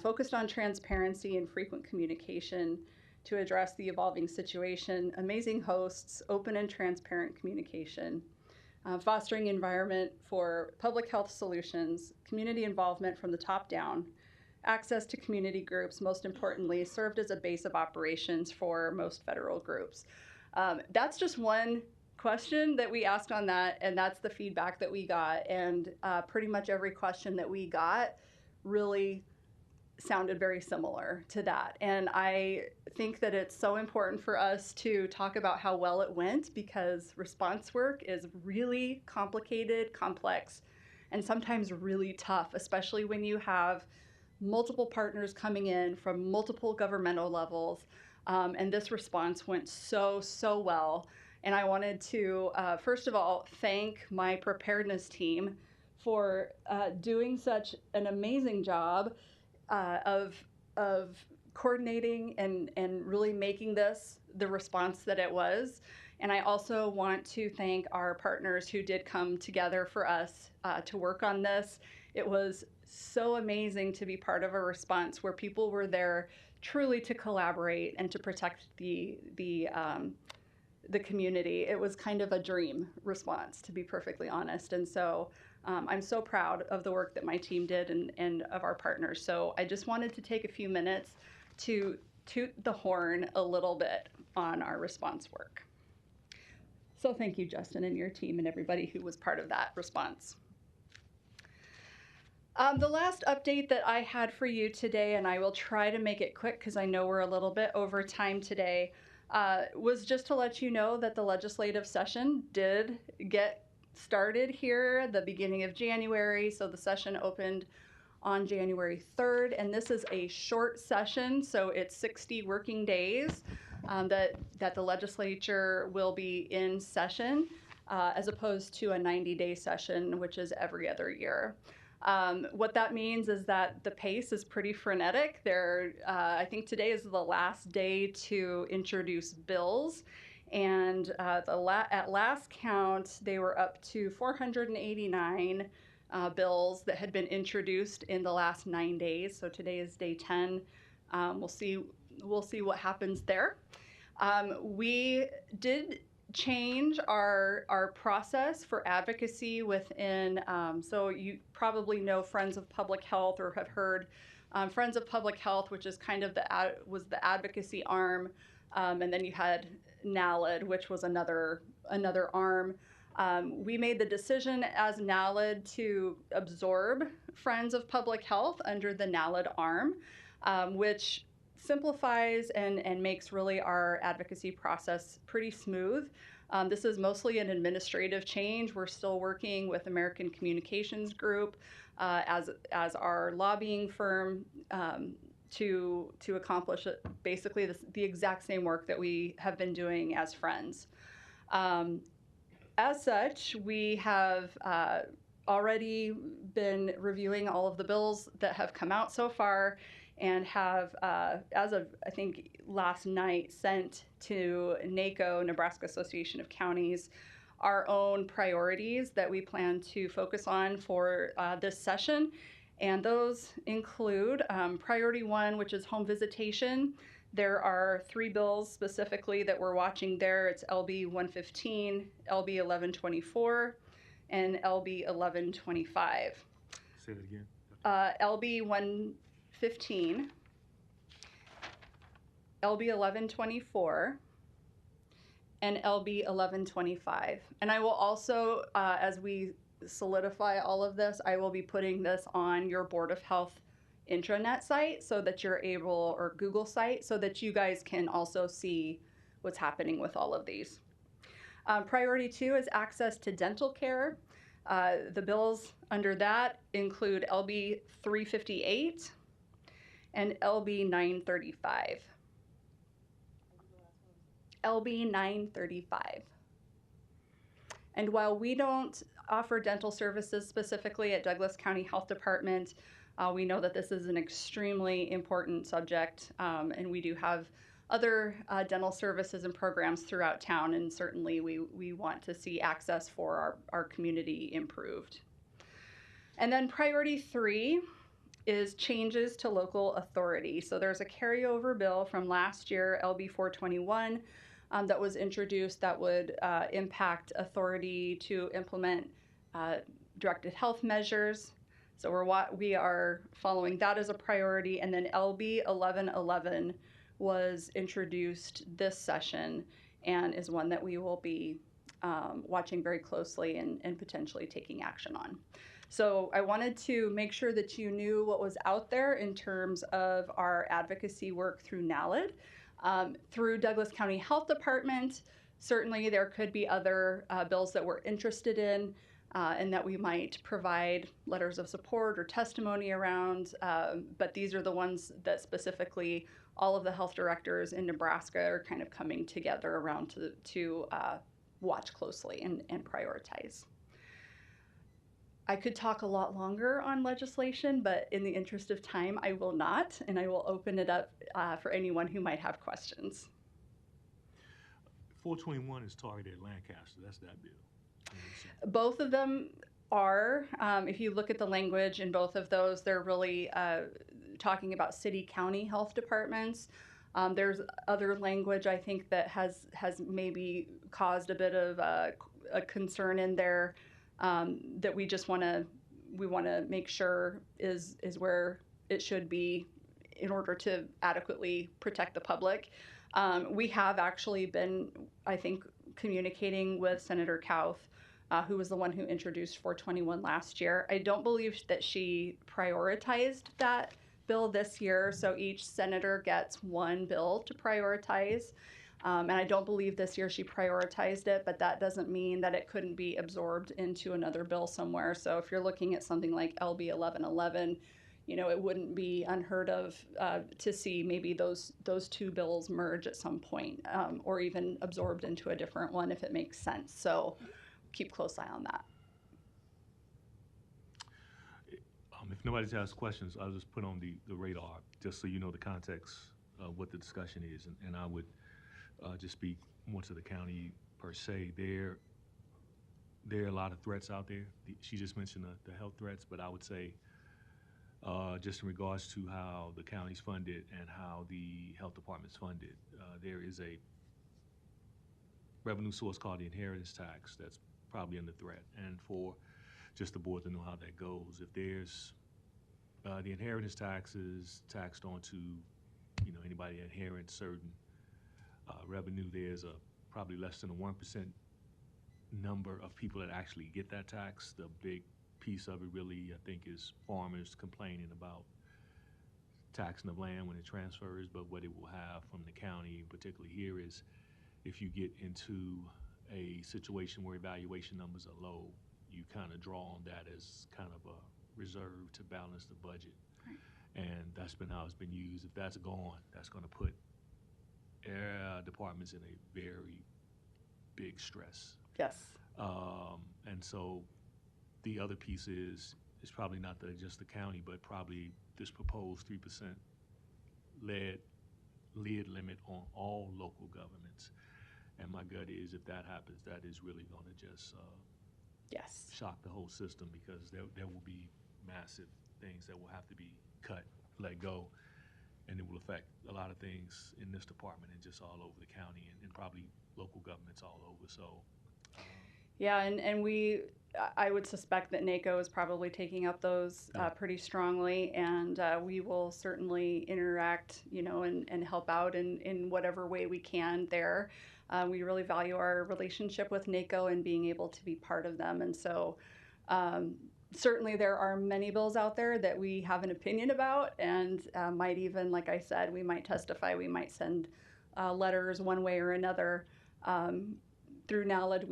focused on transparency and frequent communication to address the evolving situation, amazing hosts, open and transparent communication, fostering environment for public health solutions, community involvement from the top down, access to community groups, most importantly, served as a base of operations for most federal groups. That's just one question that we asked on that, and that's the feedback that we got. And pretty much every question that we got really sounded very similar to that. And I think that it's so important for us to talk about how well it went, because response work is really complicated, complex, and sometimes really tough, especially when you have multiple partners coming in from multiple governmental levels. And this response went so well. And I wanted to, first of all, thank my preparedness team for doing such an amazing job of coordinating and really making this the response that it was. And I also want to thank our partners who did come together for us to work on this. It was so amazing to be part of a response where people were there truly to collaborate and to protect the community. It was kind of a dream response, to be perfectly honest. And so I'm so proud of the work that my team did and of our partners. So I just wanted to take a few minutes to toot the horn a little bit on our response work. So thank you, Justin, and your team and everybody who was part of that response. The last update that I had for you today, and I will try to make it quick because I know we're a little bit over time today, was just to let you know that the legislative session did get started here at the beginning of January. So the session opened on January 3rd, and this is a short session, so it's 60 working days that the legislature will be in session, as opposed to a 90-day session, which is every other year. What that means is that the pace is pretty frenetic. I think today is the last day to introduce bills, and at last count, they were up to 489 bills that had been introduced in the last 9 days. So today is day 10. We'll see what happens there. We did change our process for advocacy within, so you probably know Friends of Public Health or have heard Friends of Public Health, which is kind of was the advocacy arm, and then you had NALID, which was another arm. We made the decision as NALID to absorb Friends of Public Health under the NALID arm, which simplifies and makes really our advocacy process pretty smooth. This is mostly an administrative change. We're still working with American Communications Group as our lobbying firm to accomplish basically the exact same work that we have been doing as Friends. As such, we have already been reviewing all of the bills that have come out so far and have, as of, I think, last night, sent to NACO, Nebraska Association of Counties, our own priorities that we plan to focus on for this session. And those include priority 1, which is home visitation. There are 3 bills specifically that we're watching there. It's LB 115, LB 1124, and LB 1125. Say that again. LB 115, LB 1124, and LB 1125. And I will also, as we solidify all of this, I will be putting this on your Board of Health intranet site so that you're able, or Google site, so that you guys can also see what's happening with all of these. Priority 2 is access to dental care. The bills under that include LB 358 and LB 935. LB 935. And while we don't offer dental services specifically at Douglas County Health Department, we know that this is an extremely important subject, and we do have other dental services and programs throughout town, and certainly we want to see access for our community improved. And then priority 3 is changes to local authority. So there's a carryover bill from last year, LB 421, that was introduced that would impact authority to implement directed health measures. So we are following that as a priority. And then LB 1111 was introduced this session and is one that we will be watching very closely and potentially taking action on. So I wanted to make sure that you knew what was out there in terms of our advocacy work through NALID. Through Douglas County Health Department, certainly there could be other bills that we're interested in and that we might provide letters of support or testimony around, but these are the ones that specifically all of the health directors in Nebraska are kind of coming together around to watch closely and prioritize. I could talk a lot longer on legislation, but in the interest of time, I will not, and I will open it up for anyone who might have questions. 421 is targeted at Lancaster. That's that bill. Both of them are. If you look at the language in both of those, they're really talking about city-county health departments. There's other language, I think, that has maybe caused a bit of a concern in there. That we just want to make sure is where it should be in order to adequately protect the public. We have actually been, I think, communicating with Senator Kauth, who was the one who introduced 421 last year. I don't believe that she prioritized that bill this year, so each senator gets one bill to prioritize. And I don't believe this year she prioritized it, but that doesn't mean that it couldn't be absorbed into another bill somewhere. So if you're looking at something like LB 1111, you know, it wouldn't be unheard of to see maybe those 2 bills merge at some point, or even absorbed into a different one if it makes sense. So keep close eye on that. If nobody has questions, I'll just put on the radar, just so you know the context of what the discussion is, and I would just speak more to the county per se. There are a lot of threats out there. She just mentioned the health threats, but I would say just in regards to how the county's funded and how the health department's funded, there is a revenue source called the inheritance tax that's probably under threat, and for just the board to know how that goes. If there's the inheritance tax is taxed onto, anybody that inherits certain revenue. There's probably less than a 1% number of people that actually get that tax. The big piece of it really, I think, is farmers complaining about taxing of land when it transfers, but what it will have from the county, particularly here, is if you get into a situation where evaluation numbers are low, you kind of draw on that as kind of a reserve to balance the budget. Right. And that's been how it's been used. If that's gone, that's going to put departments in a very big stress. Yes. And so the other piece is probably not just the county, but probably this proposed 3% lid limit on all local governments. And my gut is, if that happens, that is really going to just Yes. shock the whole system, because there will be massive things that will have to be cut, let go, and it will affect a lot of things in this department and just all over the county and probably local governments all over. So Yeah, and I would suspect that NACO is probably taking up those pretty strongly, and we will certainly interact, and help out in whatever way we can there. We really value our relationship with NACO and being able to be part of them, and so certainly there are many bills out there that we have an opinion about, and might even, like I said, we might testify, we might send letters one way or another. Through NALED,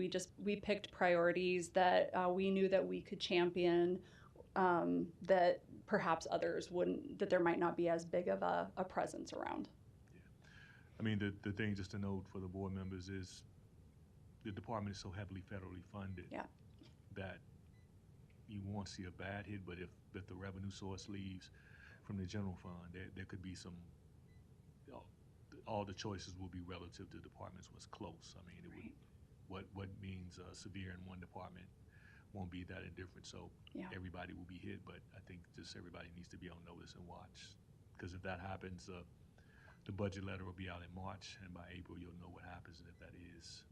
we picked priorities that we knew that we could champion, that perhaps others wouldn't, that there might not be as big of a presence around. I mean, the thing just to note for the board members is the department is so heavily federally funded that you won't see a bad hit, but if the revenue source leaves from the general fund, there could be some, all the choices will be relative to departments was close. I mean, it would, what means severe in one department won't be that indifferent. So everybody will be hit, but I think just everybody needs to be on notice and watch, because if that happens, the budget letter will be out in March, and by April you'll know what happens. And if that is,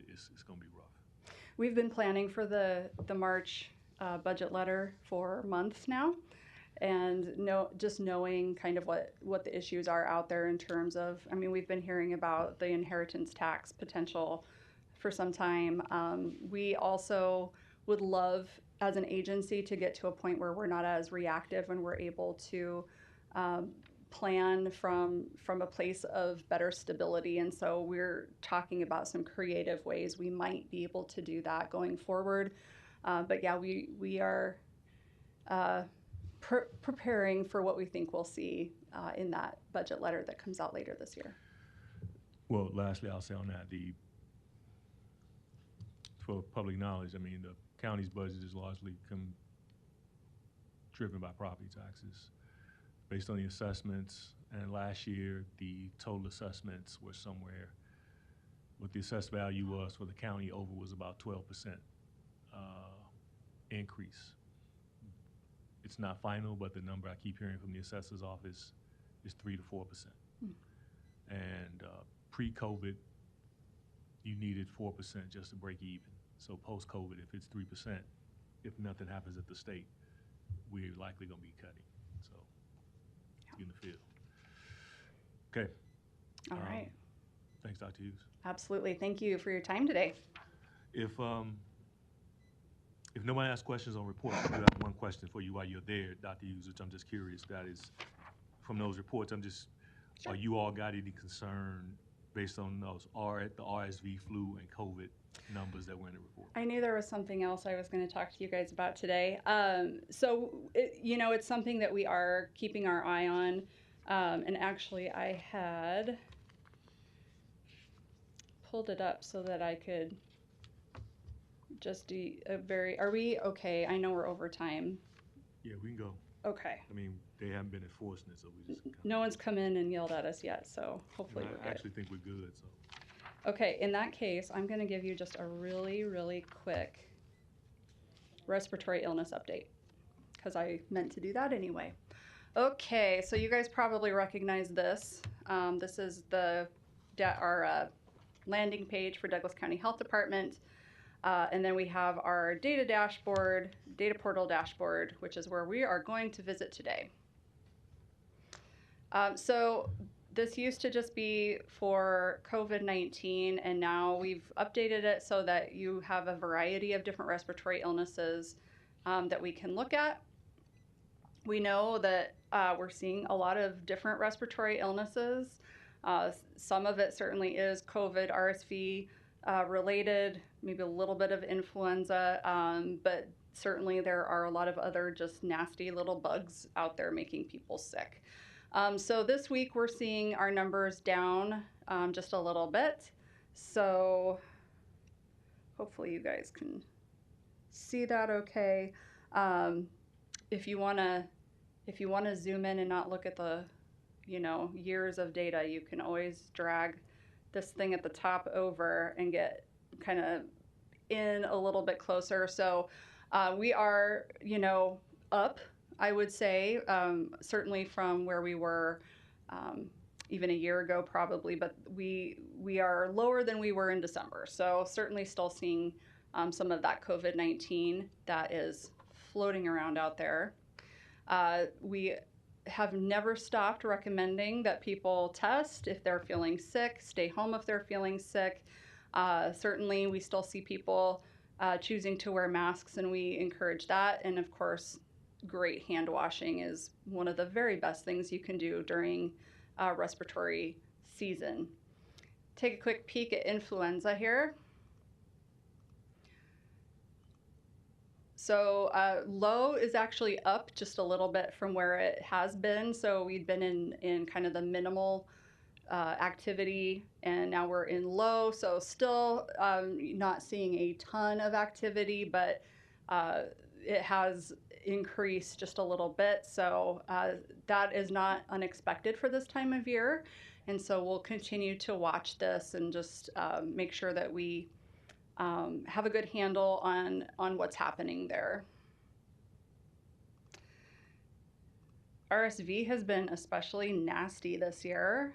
it's going to be rough. We've been planning for the March budget letter for months now, and just knowing kind of what the issues are out there in terms of, I mean, we've been hearing about the inheritance tax potential for some time. We also would love, as an agency, to get to a point where we're not as reactive and we're able to plan from a place of better stability. And so we're talking about some creative ways we might be able to do that going forward. But yeah, we are preparing for what we think we'll see in that budget letter that comes out later this year. Well, lastly, I'll say on that, for public knowledge, I mean, the county's budget is largely driven by property taxes based on the assessments. And last year, the total assessments were somewhere, what the assessed value was for the county over was about 12% increase. It's not final, but the number I keep hearing from the assessor's office is 3 to 4%. And pre-COVID, you needed 4% just to break even. So post-COVID, if it's 3%, if nothing happens at the state, we're likely going to be cutting. So in the field. Okay. All right. Thanks, Dr. Hughes. Absolutely. Thank you for your time today. If nobody asks questions on reports, I do have one question for you while you're there, Dr. Hughes, which I'm just curious. That is, from those reports, are you all got any concern based on those the RSV, flu, and COVID numbers that were in the report? I knew there was something else I was going to talk to you guys about today. So, it's something that we are keeping our eye on. And actually, I had pulled it up so that I could just do are we okay? I know we're over time. Yeah, we can go. Okay. I mean, they haven't been enforcing it, so we just... No one's come in and yelled at us yet, so hopefully we're good. I actually think we're good, so... Okay, in that case, I'm going to give you just a really, really quick respiratory illness update, because I meant to do that anyway. Okay, so you guys probably recognize this. This is our landing page for Douglas County Health Department. And then we have our data dashboard, data portal dashboard, which is where we are going to visit today. So this used to just be for COVID-19, and now we've updated it so that you have a variety of different respiratory illnesses that we can look at. We know that we're seeing a lot of different respiratory illnesses. Some of it certainly is COVID, RSV related, maybe a little bit of influenza, but certainly there are a lot of other just nasty little bugs out there making people sick. So this week we're seeing our numbers down just a little bit. So hopefully you guys can see that okay. If you wanna zoom in and not look at the, years of data, you can always drag this thing at the top over and get kind of in a little bit closer. So we are, up, I would say, certainly from where we were even a year ago probably, but we are lower than we were in December. So certainly still seeing some of that COVID-19 that is floating around out there. We have never stopped recommending that people test if they're feeling sick, stay home if they're feeling sick. Certainly we still see people choosing to wear masks, and we encourage that. And of course, great hand washing is one of the very best things you can do during respiratory season. Take a quick peek at influenza here. So low is actually up just a little bit from where it has been. So we'd been in kind of the minimal activity, and now we're in low. So still not seeing a ton of activity, but it has increased just a little bit. So that is not unexpected for this time of year. And so we'll continue to watch this and just make sure that we have a good handle on what's happening there. RSV has been especially nasty this year.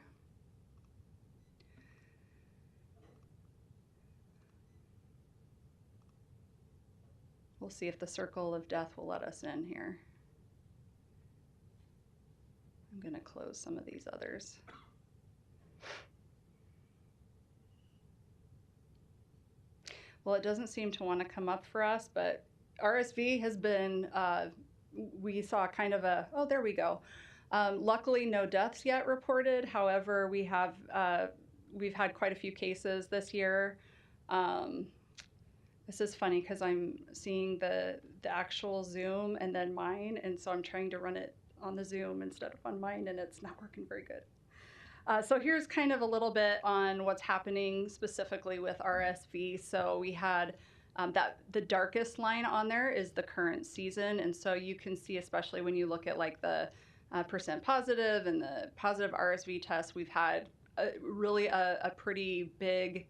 We'll see if the circle of death will let us in here. I'm going to close some of these others. Well, it doesn't seem to want to come up for us, but RSV has been, we saw kind of a, oh, there we go. Luckily, no deaths yet reported. However, we've had quite a few cases this year. This is funny because I'm seeing the actual Zoom and then mine, and so I'm trying to run it on the Zoom instead of on mine, and it's not working very good. So here's kind of a little bit on what's happening specifically with RSV. So we had the darkest line on there is the current season, and so you can see, especially when you look at like the percent positive and the positive RSV tests, we've had really a pretty big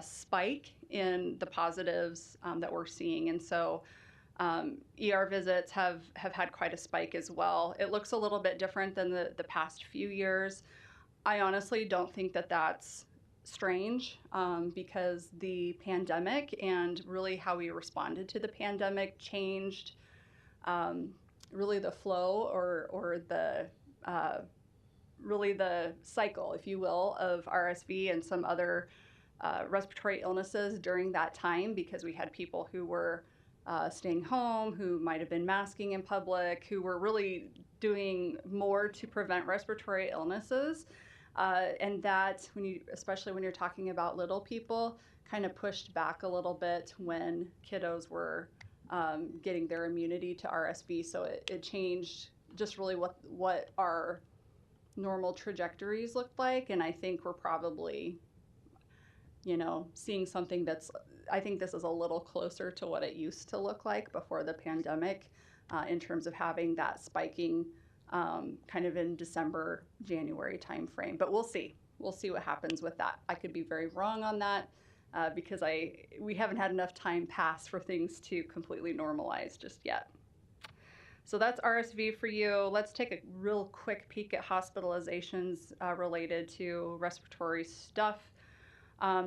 spike in the positives that we're seeing. And so ER visits have had quite a spike as well. It looks a little bit different than the past few years. I honestly don't think that that's strange because the pandemic and really how we responded to the pandemic changed really the flow or the really the cycle, if you will, of RSV and some other respiratory illnesses during that time, because we had people who were staying home, who might have been masking in public, who were really doing more to prevent respiratory illnesses. And that, especially when you're talking about little people, kind of pushed back a little bit when kiddos were getting their immunity to RSV. So it changed just really what our normal trajectories looked like. And I think we're probably, seeing something I think this is a little closer to what it used to look like before the pandemic in terms of having that spiking kind of in December, January timeframe. But we'll see. We'll see what happens with that. I could be very wrong on that because we haven't had enough time pass for things to completely normalize just yet. So that's RSV for you. Let's take a real quick peek at hospitalizations related to respiratory stuff.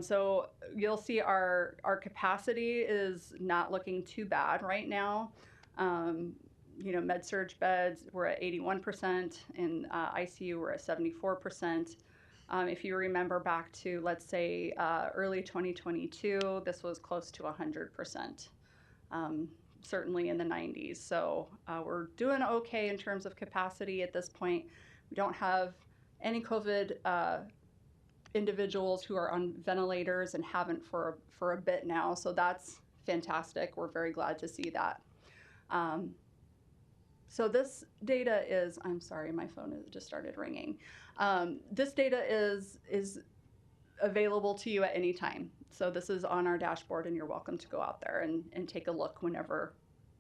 So you'll see our capacity is not looking too bad right now. Med-surg beds, we're at 81%. In ICU, we're at 74%. If you remember back to, let's say, early 2022, this was close to 100%, certainly in the 90s. So we're doing okay in terms of capacity at this point. We don't have any COVID individuals who are on ventilators and haven't for a bit now. So that's fantastic. We're very glad to see that. So this data is, I'm sorry, my phone just started ringing. This data is available to you at any time. So this is on our dashboard, and you're welcome to go out there and take a look whenever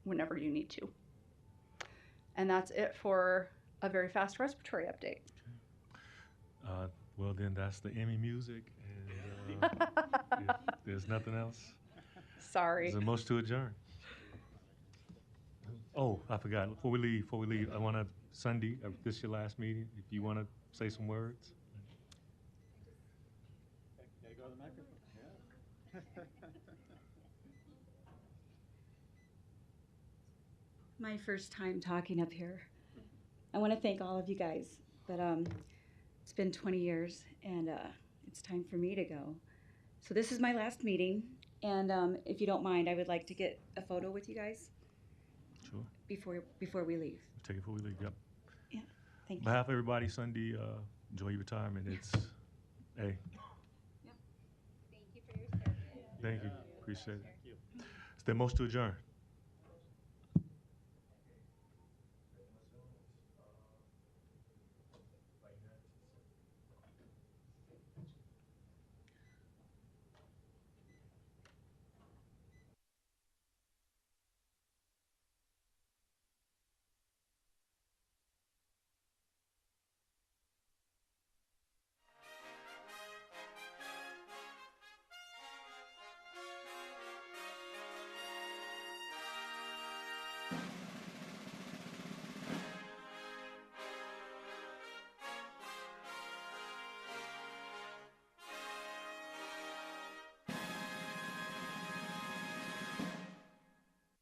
you need to. And that's it for a very fast respiratory update. Well, then that's the Emmy music. And if there's nothing else, Sorry. there's a motion to adjourn. Oh, I forgot. Before we leave, I want to, Sunday, this is your last meeting. If you want to say some words. Gotta go to the microphone. My first time talking up here. I want to thank all of you guys, but it's been 20 years, and it's time for me to go. So this is my last meeting, and if you don't mind, I would like to get a photo with you guys. Sure. Before we leave. Take it before we leave. Yep. Yeah. Thank On you. behalf of everybody, Sunday, enjoy your retirement. It's, hey. Thank you for your service. Thank you. Appreciate it. Is there a motion to adjourn?